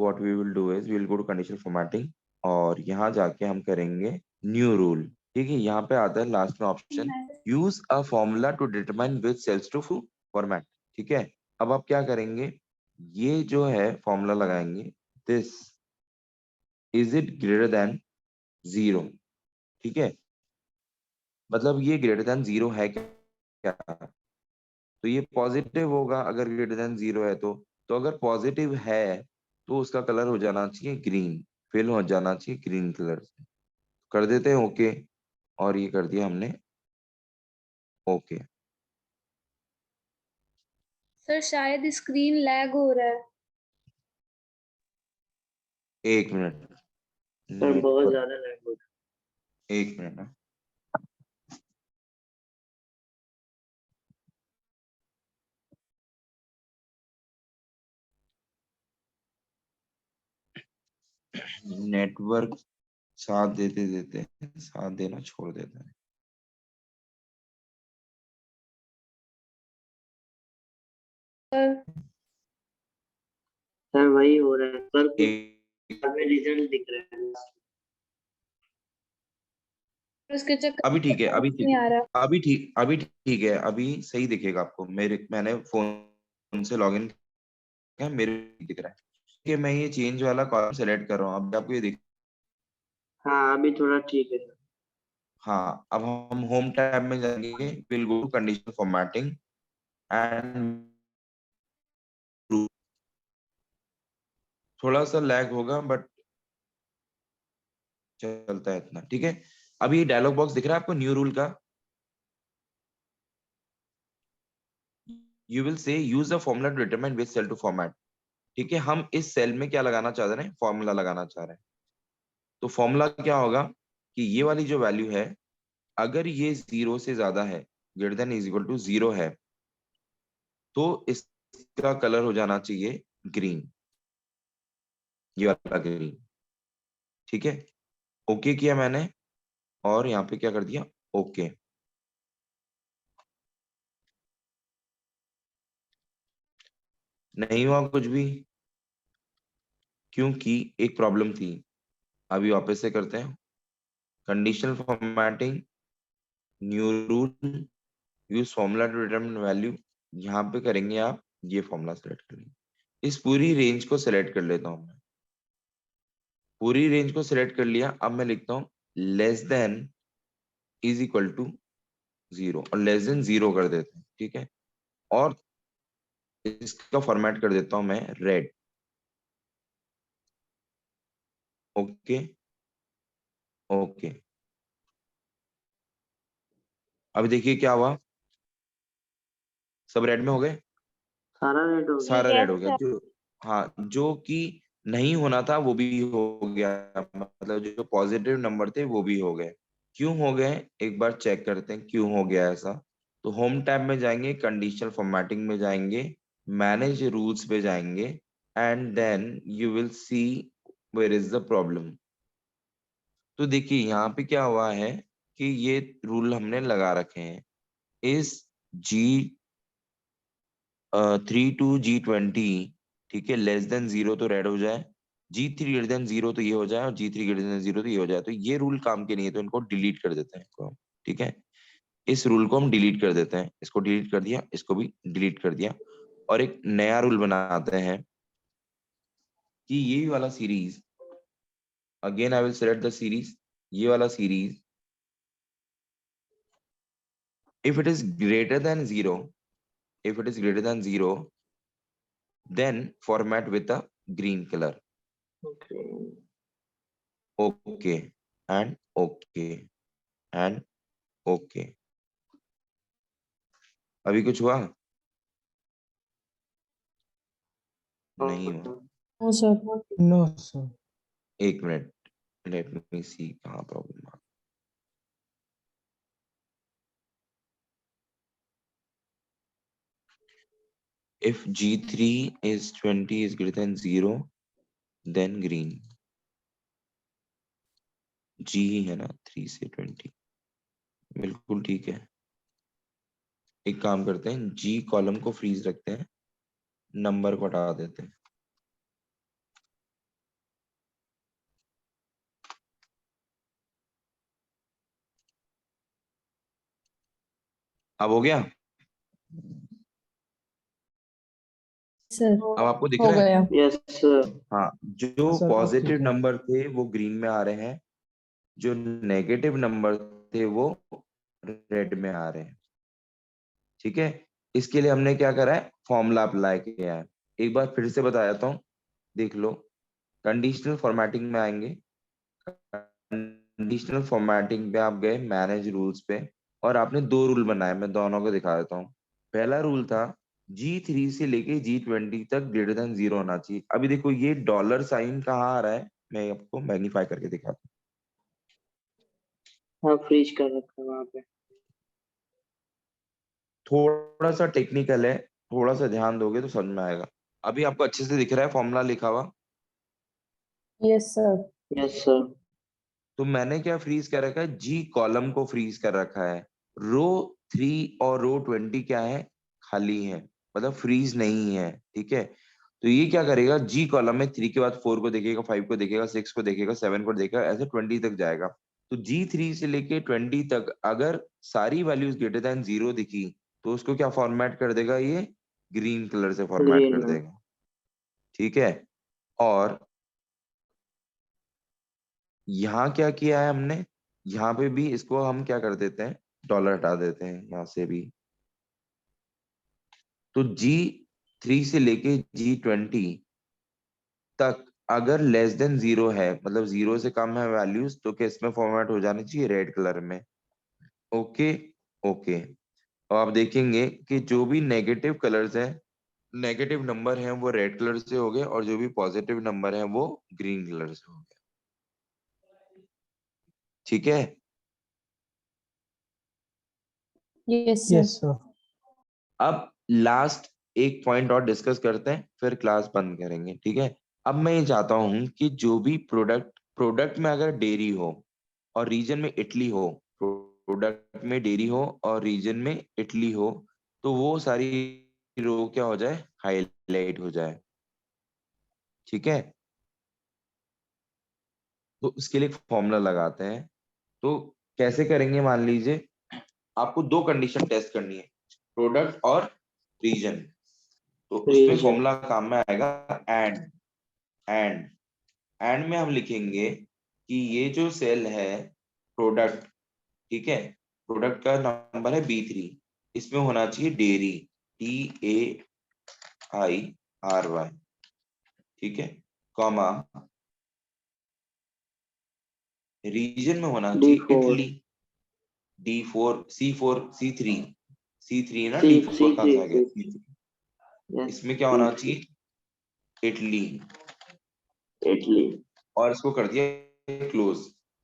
what we will do is we will go to conditional formatting और यहाँ जाके हम करेंगे न्यू रूल. ठीक है, यहाँ पे आता है लास्ट में option use a formula to determine which cells to format. ठीक है, अब आप क्या करेंगे, ये जो है फॉर्मूला लगाएंगे, this is it greater than 0. ठीक है, मतलब ये ग्रेटर देन 0 है क्या? तो ये पॉजिटिव होगा अगर ग्रेटर देन 0 है तो अगर पॉजिटिव है तो उसका कलर हो जाना चाहिए ग्रीन, फिल हो जाना चाहिए ग्रीन कलर से. कर देते हैं ओके, और ये कर दिया हमने ओके. सर शायद स्क्रीन लैग हो रहा है. 1 मिनट, सर बहुत ज्यादा लैग हो रहा 1 मिनट ना. नेटवर्क साथ देते देते साथ देना छोड़ देता है. सर वही हो रहा है सर. एक- में रिजल्ट दिख रहा है. उसके चक्कर अभी ठीक है, अभी नहीं आ रहा. अभी ठीक है, अभी सही दिखेगा आपको. मैंने फोन से लॉगिन किया, मेरे दिख रहा है कि मैं ये चेंज वाला कॉलम सेलेक्ट कर रहा हूँ. अब आपको ये दिख. हाँ अभी थोड़ा ठीक है. हाँ, अब हम होम टैब में जाएंगे, will go to conditional formatting and थोड़ा सा लैग होगा बट चलता है इतना, ठीक है। अब ये डायलॉग बॉक्स दिख रहा है आपको न्यू रूल का, you will see use the formula to determine which cell to format, ठीक है। हम इस सेल में क्या लगाना चाह रहे हैं, फॉर्मूला लगाना चाह रहे हैं। तो फॉर्मूला क्या होगा कि ये वाली जो वैल्यू है, अगर ये 0 से ज्यादा है, greater than is equal to 0 है, तो इसका कलर हो जाना चाहिए ग्रीन, ये वाला ग्रीन, ठीक है। ओके किया मैंने और यहाँ पे क्या कर दिया, ओके। नहीं हुआ कुछ भी, क्योंकि एक प्रॉब्लम थी। अभी वापस से करते हैं, conditional formatting, new rule, use formula to determine value. यहाँ पे करेंगे आप, ये फॉर्मूला सेलेक्ट करेंगे, इस पूरी रेंज को सिलेक्ट कर लेता हूँ मैं, पूरी रेंज को सिलेक्ट कर लिया। अब मैं लिखता हूँ less than is equal to 0 और लेस देन 0 कर देते हैं, ठीक है। और इसका फॉर्मेट कर देता हूं मैं रेड, ओके ओके। अब देखिए क्या हुआ, सब रेड में हो गए, सारा रेड हो गया। सारा रेड हो Yes, गया। sir. जो, हाँ, जो कि नहीं होना था वो भी हो गया, मतलब जो पॉजिटिव नंबर थे वो भी हो गए। क्यों हो गए, एक बार चेक करते हैं क्यों हो गया ऐसा। तो होम टैब में जाएंगे, कंडीशनल फॉर्मेटिंग में जाएंगे, मैनेज रूल्स पे जाएंगे, and then you will see where is the problem. तो देखिए यहाँ पे क्या हुआ है कि ये रूल हमने लगा रखे हैं, इस G3 to G20, ठीक है, लेस देन 0 तो रेड हो जाए, G3 ग्रेटर देन 0 तो ये हो जाए, और G3 ग्रेटर देन 0 तो ये हो जाए। तो ये रूल काम के नहीं है, तो इनको डिलीट कर देते हैं इसको हम, ठीक है। इस रूल को हम डिलीट कर देते हैं, इसको डिलीट कर दिया, इसको भी डिलीट कर दिया, और एक नया रूल बनाते हैं कि ये वाला series, again I will select the series, ये वाला series if it is greater than 0, if it is greater than 0, then format with a green color, okay and okay and okay। अभी कुछ हुआ, नहीं हुआ, नो सर। No, sir. एक मिनट, लेट मी सी कहाँ प्रॉब्लम आ। if G3 is 20 is greater than 0, then green, G ही है ना, 3 से 20, बिल्कुल ठीक है। एक काम करते हैं, G कॉलम को फ्रीज रखते हैं, नंबर को हटा देते हैं। अब हो गया, सर अब आपको दिख हो रहा है, गया। Yes sir. हाँ, जो सर, अब पॉजिटिव ठीक है। नंबर थे वो ग्रीन में आ रहे हैं, जो नेगेटिव नंबर थे वो रेड में आ रहे हैं, ठीक है। इसके लिए हमने क्या करा है, फॉर्मूला अप्लाई किया है। एक बार फिर से बता देता हूँ, देख लो, कंडीशनल फॉर्मेटिंग में आएंगे, कंडीशनल फॉर्मेटिंग पे आप गए, मैनेज रूल्स पे, और आपने दो रूल बनाए, मैं दोनों को दिखा देता हूँ। पहला रूल था G3 से लेके G20 तक ग्रेटर देन 0 होना चाहिए। अभी देखो ये डॉलर साइन कहाँ आ रहा है, मैं आपको मैग्नीफाई करके दिखाता हूँ। हाँ, फ्रीज कर रखा है वहाँ पे। थोड़ा सा टेक्निकल है, थोड़ा सा ध्यान दोगे तो समझ में आएगा। अभी आपको अच्छे से दिख रहा है फॉर्मूला लिखा हुआ, यस सर। Yes sir. तो मैंने क्या फ्रीज कर रखा है, जी कॉलम को फ्रीज कर रखा है, रो 3 और रो 20 क्या है, खाली है, मतलब फ्रीज नहीं है, ठीक है। तो ये क्या करेगा, जी कॉलम में 3 के बाद 4 को देखेगा, 5 को देखेगा, 6 को देखेगा, 7 को देखेगा, ऐसे 20 तक जाएगा। तो G3 से लेके 20 तक अगर सारी वैल्यूज ग्रेटर देन 0 दिखी, तो उसको क्या फॉर्मेट कर देगा, ये ग्रीन कलर से फॉर्मेट ग्रीन कर में। देगा, ठीक है। और यहाँ क्या किया है हमने, यहाँ पे भी इसको हम क्या कर देते हैं, डॉलर हटा देते हैं यहाँ से भी। तो G3 से लेके G20 तक अगर लेस देन 0 है, मतलब 0 से कम है वैल्यूज, तो किस में फॉर्मेट हो जानी चाहिए? रेड कलर में। Okay okay. और आप देखेंगे कि जो भी नेगेटिव कलर्स हैं, नेगेटिव नंबर हैं, वो रेड कलर से हो गए, और जो भी पॉजिटिव नंबर हैं वो ग्रीन कलर से हो गए। ठीक है। Yes, sir. Yes, sir. अब लास्ट एक पॉइंट और डिस्कस करते हैं, फिर क्लास बंद करेंगे। ठीक है। अब मैं ये चाहता हूं कि जो भी प्रोडक्ट में अगर डेयरी हो और रीजन में इटली हो, प्रोडक्ट में डेयरी हो और रीजन में इटली हो, तो वो सारी रो क्या हो जाए? हाईलाइट हो जाए। ठीक है। तो उसके लिए एक फॉर्मूला लगाते हैं। तो कैसे करेंगे? मान लीजिए आपको दो कंडीशन टेस्ट करनी है, प्रोडक्ट और रीजन। तो उसमें फॉर्मूला काम में आएगा एंड। एंड एंड में हम लिखेंगे कि ये जो सेल है प्रोडक्ट, ठीक है, प्रोडक्ट का नंबर है B3, इसमें होना चाहिए डेयरी, DAIRY, ठीक है, कॉमा, रीजन में होना चाहिए इटली, C3 ना, D4 कहां से आ गया? C3। इसमें क्या होना चाहिए? इटली। और इसको कर दिया क्लोज।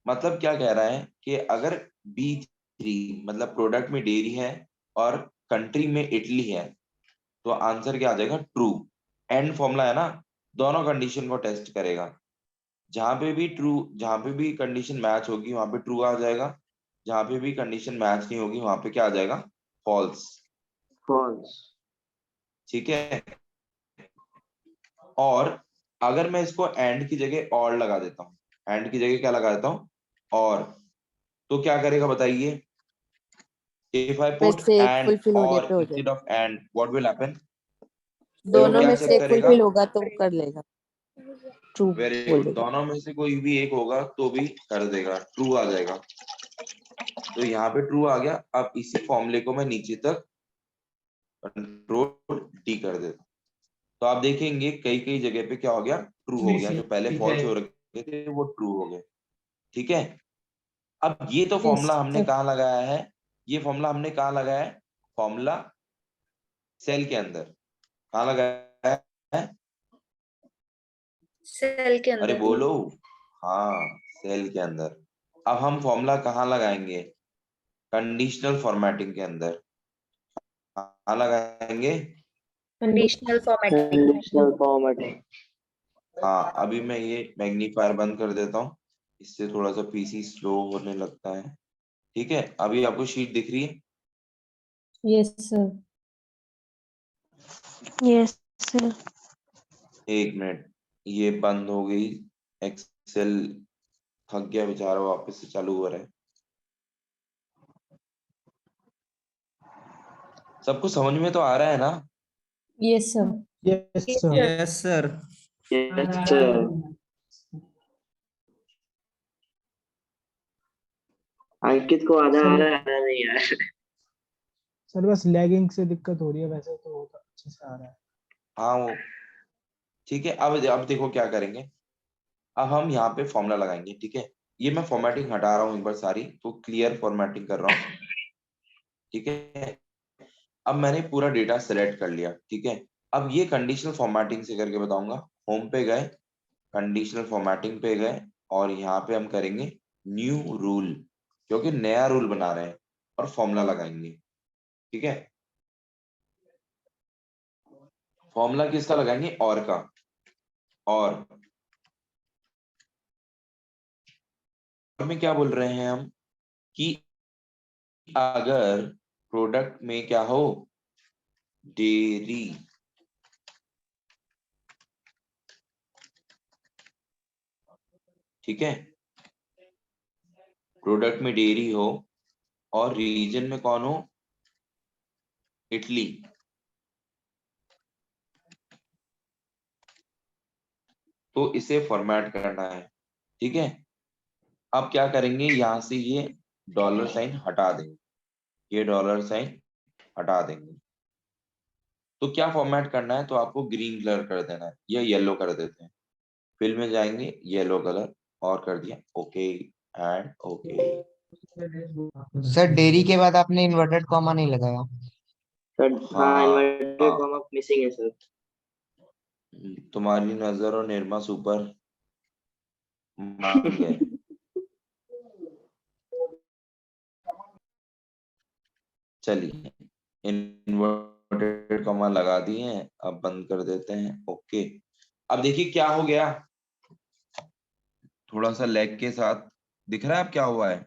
मतलब क्या कह रहा है कि अगर B3 मतलब प्रोडक्ट में डेयरी है और कंट्री में इटली है, तो आंसर क्या आ जाएगा? ट्रू। एंड फॉर्मूला है ना, दोनों कंडीशन को टेस्ट करेगा। जहां पे भी कंडीशन मैच होगी वहां पे ट्रू आ जाएगा, जहां पे भी कंडीशन मैच नहीं होगी वहां पे क्या आ जाएगा? फॉल्स। ठीक है। और अगर मैं इसको एंड की जगह और लगा देता हूँ, एंड की जगह क्या लगा देता हूँ? और, तो क्या करेगा बताइए? If I में put से एक and फुलफिल होने or पे हो instead जाएगा, of and, what will happen? वो दोनों क्या में चेक से एक करेगा? फुलफिल होगा तो कर लेगा, ट्रू वेरी बोल गुड। देगा। दोनों में से कोई भी एक होगा तो भी कर देगा, ट्रू आ जाएगा। तो यहाँ पे ट्रू आ गया। अब इसी फॉर्मूले को मैं नीचे तक कंट्रोल D कर देता हूँ, तो आप देखेंगे कई कई जगह पे क्या हो गया? ट्रू हो गया। जो पहले फॉल्स हो रखे थे वो ट्रू हो गए। ठीक है। अब ये तो Yes, फॉर्मूला हमने sir. कहाँ लगाया है? ये फॉर्मूला हमने कहाँ लगाया है? फॉर्मूला सेल के अंदर। कहाँ लगाया है? सेल के अरे अंदर। बोलो। हाँ, सेल के अंदर। अब हम फॉर्मूला कहाँ लगाएंगे? कंडीशनल फॉर्मेटिंग के अंदर। कहाँ लगाएंगे? Conditional formatting. हाँ, अभी मैं ये मैग्नीफायर बंद कर देता हूँ, इससे थोड़ा सा पीसी स्लो होने लगता है। ठीक है। अभी आपको शीट दिख रही है? Yes, sir. Yes sir. एक मिनट, ये बंद हो गई। एक्सेल थक गया बेचारा, वापस से चालू हो रहा है। सबको समझ में तो आ रहा है ना? Yes, sir. Yes, Yes, sir. sir. Yes, sir. अंकित को आधा आ सर, रहा है, आधा नहीं आ रहा है। सर बस लैगिंग से दिक्कत हो रही है, वैसे तो होगा, अच्छे से आ रहा है। हाँ वो ठीक है। अब देखो क्या करेंगे। अब हम यहाँ पे फॉर्मूला लगाएंगे। ठीक है। ये मैं फॉर्मेटिंग हटा रहा हूँ एक बार सारी, तो क्लियर फॉर्मेटिंग कर रहा हूँ। ठीक है। अब मैंने पूरा डेटा सेलेक्ट कर लिया। ठीक है। अब ये कंडीशनल फॉर्मेटिंग से करके बताऊंगा। होम पे गए, कंडीशनल फॉर्मेटिंग पे गए, और यहाँ पे हम करेंगे न्यू रूल, क्योंकि नया रूल बना रहे हैं, और फॉर्मूला लगाएंगे। ठीक है। फॉर्मूला किसका लगाएंगे? और का। और में क्या बोल रहे हैं हम कि अगर प्रोडक्ट में क्या हो? डेयरी। ठीक है। प्रोडक्ट में डेयरी हो और रीजन में कौन हो? इटली। तो इसे फॉर्मेट करना है। ठीक है। अब क्या करेंगे? यहां से ये डॉलर साइन हटा देंगे, ये डॉलर साइन हटा देंगे। तो क्या फॉर्मेट करना है? तो आपको ग्रीन कलर कर देना है या येलो कर देते हैं। फिल में जाएंगे, येलो कलर और कर दिया okay and okay. Sir dairy के बाद आपने इन्वर्टेड कॉमा नहीं लगाया। सर हाँ हाँ, इन्वर्टेड कॉमा मिसिंग है सर। तुम्हारी नजर और निर्मा सुपर मान गए। चलिए इन्वर्टेड कॉमा लगा दिए हैं, अब बंद कर देते हैं ओके। अब देखिए क्या हो गया, थोड़ा सा लैग के साथ दिख रहा है अब क्या हुआ है,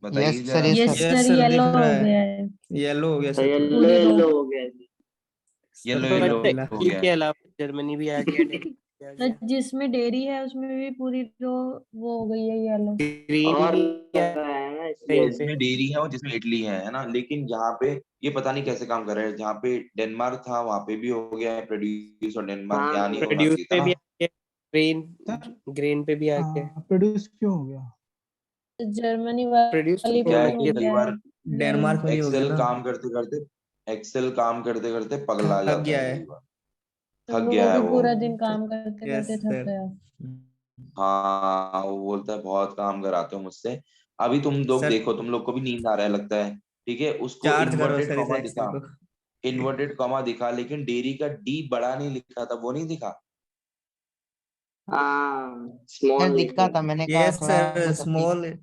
बताइए यस जरा। Sir, yes yes sir. Yes sir, sir yellow दिख हो रहा है, गया है। येलो हो गया सर सर येलो थोड़ा। पूरी रो। येलो हो गया जी। येलो तो येलो मतलब हो इटली गया। के अलावा जर्मनी भी आ गया, डेनमार्क भी आ तो गया, जिसमें डेयरी है उसमें भी पूरी रो वो हो गई है येलो। ग्रीन और भी आ लगा है ना गया इसलिए। पे। जिसमें डेयरी है और जिसमें इटली है ना, लेकिन यहाँ पे ये पता नहीं कैसे काम कर रहे हैं, जहाँ पे डेनमार्क था वहां पे भी हो गया है प्रोड्यूस और डेनमार्क हाँ यहाँ नहीं होना प्रोड्यूस चाहिए था पे भी ना। आ गया, ग्रीन सर ग्रीन पे भी आ गया। प्रोड्यूस क्यों हो गया? जर्मनी प्रोड्यूस वाली तो पे क्या होना है हो कि चाहिए कई गया था। बार है। डेनमार्क में भी हो गया एक्सेल ना, काम करते करते पगला थक जाता गया है है। कई बार, थक वो गया है भी वो। पूरा दिन काम करते यस करते थक सर। गया। हाँ वो बोलता है बहुत काम कराते हो मुझसे। अभी तुम लोग सर देखो, तुम लोग को भी नींद आ रहा है लगता है, ठीक है, उसको चार्ज करो इन्वर्टेड सर इस कॉमा एक्सेल दिखा, को। इन्वर्टेड कॉमा दिखा, लेकिन डेयरी का डी बड़ा नहीं लिखा था, वो नहीं दिखा। हाँ सर स्मॉल दिखा था, मैंने कहा यस थोड़ा सर मतलब ठीक। स्मॉल।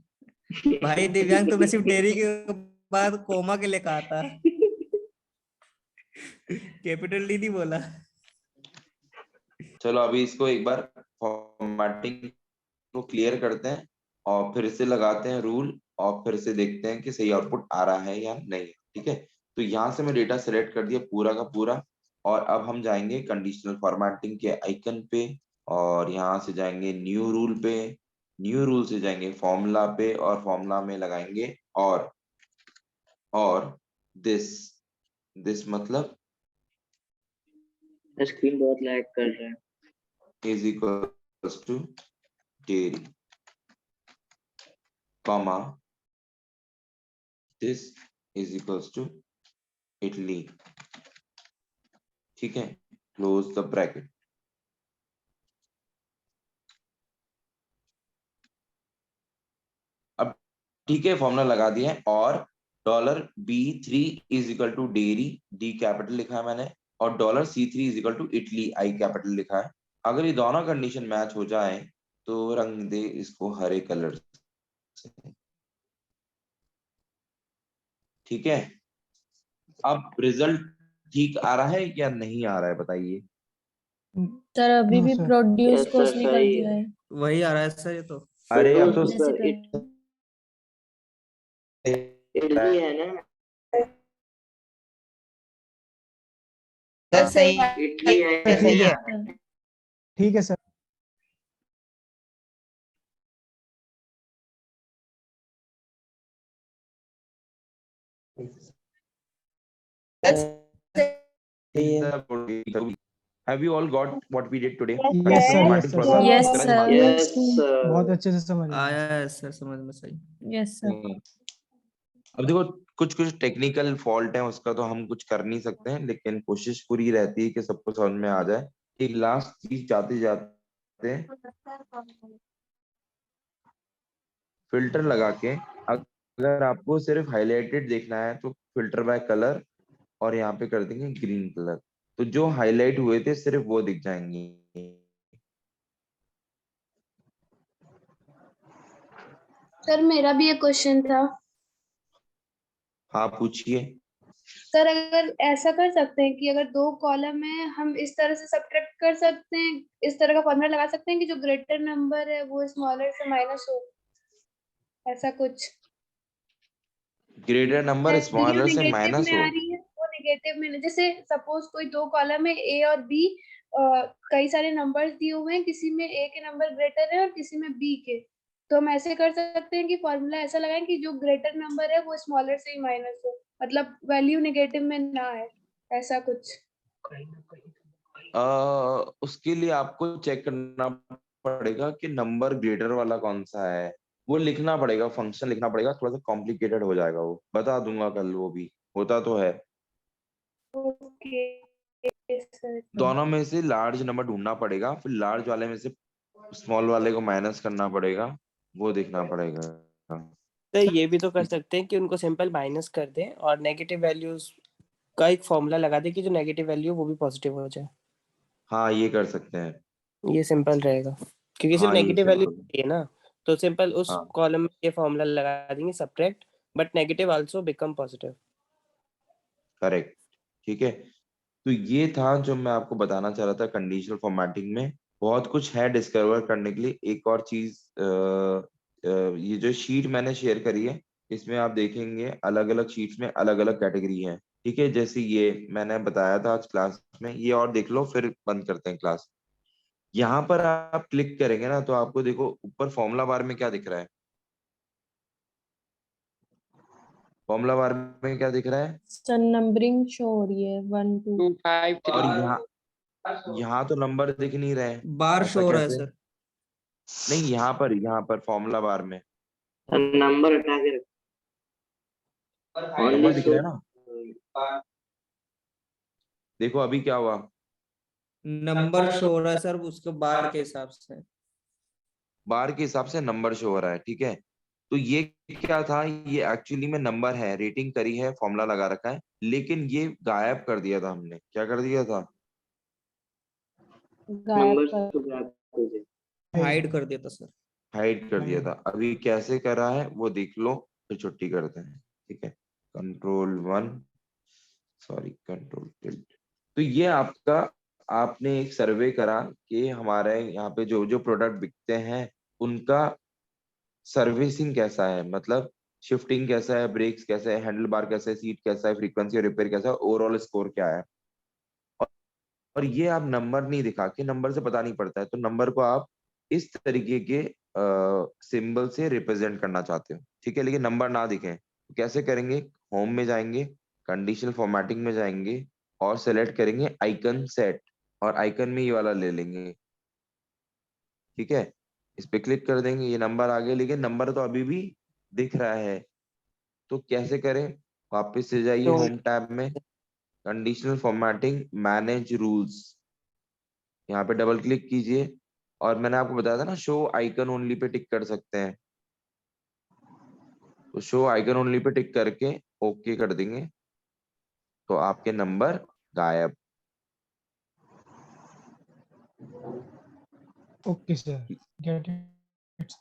भाई दिव्यांग तुमने सिर्फ डेयरी के बाद कोमा के लिए कहा था, कैपिटल डी नहीं बोला। चलो अभी इसको एक बार फॉर्मेटिंग को क्लियर करते हैं और फिर से लगाते हैं रूल और फिर से देखते हैं कि सही आउटपुट आ रहा है या नहीं, ठीक है। तो यहाँ से मैं डेटा सेलेक्ट कर दिया पूरा का पूरा, और अब हम जाएंगे कंडीशनल फॉर्मेटिंग के आइकन पे और यहाँ से जाएंगे न्यू रूल पे, न्यू रूल से जाएंगे फॉर्मूला पे और फॉर्मूला में लगाएंगे और दिस दिस मतलब स्क्रीन बहुत लैग कर रहा है। Is equals to dairy comma this is equals to Italy, ठीक है, क्लोज द ब्रैकेट। अब ठीक है फॉर्मूला लगा दिया है और $B3 is equal to dairy, D capital लिखा है मैंने, और $C3 is equal to Italy, I capital लिखा है। अगर ये दोनों कंडीशन मैच हो जाए तो रंग दे इसको हरे कलर से, ठीक है। अब रिजल्ट ठीक आ रहा है या नहीं आ रहा है बताइए। सर अभी नो भी सर। प्रोड्यूस यस को सर उसने कर सही दिया है। है वही आ रहा है सर ये तो। अरे अब तो प्रोड्यूस जैसे सर कर इटली है ना, सर सही इटली है है, सही है। ठीक है sir. Have you all got what we did today? Yes sir, Formatting yes sir, process yes समझ में सर। आ गया? Yes sir. बहुत अच्छे से समझ में आया आया। है सर समझ में सही। Yes sir. अब देखो कुछ कुछ टेक्निकल फॉल्ट है उसका तो हम कुछ कर नहीं सकते हैं, लेकिन कोशिश पूरी रहती है कि सबको समझ में आ जाए। एक लास्ट चीज जाते जाते फिल्टर लगा के, अगर आपको सिर्फ हाईलाइटेड देखना है तो फिल्टर बाय कलर और यहाँ पे कर देंगे ग्रीन कलर, तो जो हाईलाइट हुए थे सिर्फ वो दिख जाएंगे। सर मेरा भी एक क्वेश्चन था। हाँ पूछिए। सर अगर ऐसा कर सकते हैं कि अगर दो कॉलम है हम इस तरह से सब्ट्रैक्ट कर सकते हैं, इस तरह का फॉर्मूला लगा सकते हैं कि जो ग्रेटर नंबर है वो स्मॉलर से माइनस हो, ऐसा कुछ। ग्रेटर नंबर वैल्यू स्मॉलर से नेगेटिव माइनस में हो, आ रही है वो नेगेटिव में, जैसे सपोज कोई दो कॉलम है ए और बी, कई सारे नंबर्स दिए हुए हैं, किसी में ए के नंबर ग्रेटर है और किसी में बी के, तो हम ऐसे कर सकते हैं कि फॉर्मूला ऐसा लगाएं कि जो ग्रेटर नंबर है वो स्मॉलर से ही माइनस हो, मतलब वैल्यू नेगेटिव में ना है, ऐसा कुछ। उसके लिए आपको चेक करना पड़ेगा कि नंबर ग्रेटर वाला कौन सा है, वो लिखना पड़ेगा, फंक्शन लिखना पड़ेगा, थोड़ा सा कॉम्प्लिकेटेड हो जाएगा, वो बता दूंगा कल, वो भी होता तो है। ओके दोनों में से लार्ज नंबर ढूंढना पड़ेगा, फिर लार्ज वाले में से स्मॉल वाले को माइनस करना पड़ेगा, वो देखना पड़ेगा। तो ये भी तो कर सकते हैं कि उनको सिंपल माइनस कर दें और नेगेटिव वैल्यूज का एक फॉर्मूला लगा दें कि जो नेगेटिव वैल्यू वो भी पॉजिटिव हो जाए। हाँ ये कर सकते हैं। ये सिंपल रहेगा क्योंकि सिर्फ हाँ ये नेगेटिव वैल्यू सिंपल। चाहिए ना, तो सिंपल उस हाँ कॉलम में ये फॉर्मूला लगा देंगे subtract but negative also become positive. Correct, ठीक है। तो ये था जो मैं आपको बताना चाह रहा था कंडीशनल फॉर्मेटिंग में। बहुत कुछ है डिस्कवर करने के लिए। एक और चीज, ये जो शीट मैंने शेयर करी है, इसमें आप देखेंगे अलग अलग शीट्स में अलग अलग कैटेगरी है, ठीक है। जैसे ये मैंने बताया था आज क्लास में, ये और देख लो फिर बंद करते हैं क्लास। यहाँ पर आप क्लिक करेंगे ना तो आपको देखो ऊपर फॉर्मूला बार में क्या दिख रहा है। फॉर्मूला बार में क्या दिख रहा है? सर नंबरिंग शो हो रही है 1 2। 2 5 और 3 यहाँ तो नंबर दिख नहीं रहे हैं। बार ऐसा शो हो रहा है कैसे? सर। नहीं, यहाँ पर फॉर्मूला बार में नंबर हटा के नंबर दिख रहा है ना। देखो अभी क्या हुआ, नंबर शो हो रहा है सर उसके बार के हिसाब से। बार के हिसाब से नंबर शो हो रहा है, ठीक है। तो ये क्या था, ये एक्चुअली में नंबर है, रेटिंग करी है, फॉर्मूला लगा रखा है, लेकिन ये गायब कर दिया था हमने। क्या कर दिया था? गायब कर हाइड कर दिया था सर। हाइड कर दिया था। अभी कैसे करा है वो देख लो, फिर छुट्टी करते हैं, ठीक है। Control 1, sorry control tilt. तो ये आपका, आपने एक सर्वे करा कि हमारे यहाँ पे जो जो प्रोडक्ट बिकते हैं उनका सर्विसिंग कैसा है, मतलब शिफ्टिंग कैसा है, ब्रेक्स कैसा है, हैंडल बार कैसा है, सीट कैसा है, फ्रीक्वेंसी और रिपेयर कैसा है, ओवरऑल स्कोर क्या है। और ये आप नंबर नहीं दिखा के, नंबर से पता नहीं पड़ता है, तो नंबर को आप इस तरीके के सिंबल से रिप्रेजेंट करना चाहते हो, ठीक है। लेकिन नंबर ना दिखे तो कैसे करेंगे? होम में जाएंगे, कंडीशनल फॉर्मेटिंग में जाएंगे और सेलेक्ट करेंगे आइकन सेट, और आइकन में ये वाला ले लेंगे, ठीक है। इस पे क्लिक कर देंगे, ये नंबर आ गए, लेकिन नंबर तो अभी भी दिख रहा है। तो कैसे करें? वापस से जाइए होम टैब में, कंडीशनल फॉर्मेटिंग, मैनेज रूल्स, यहाँ पे डबल क्लिक कीजिए, और मैंने आपको बताया था ना शो आइकन ओनली पे टिक कर सकते हैं, तो शो आइकन ओनली पे टिक करके ओके कर देंगे तो आपके नंबर गायब। Okay sir, get it.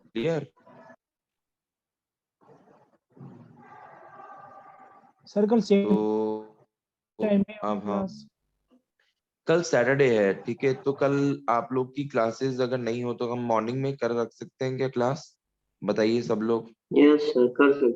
Clear? Sir कल सेम तो टाइम पे होगी अब हाँ, क्लास? कल सैटरडे है, ठीक है। तो कल आप लोग की क्लासेस अगर नहीं हो तो हम मॉर्निंग में कर रख सकते हैं क्या क्लास? बताइए सब लोग। यस सर कर सकते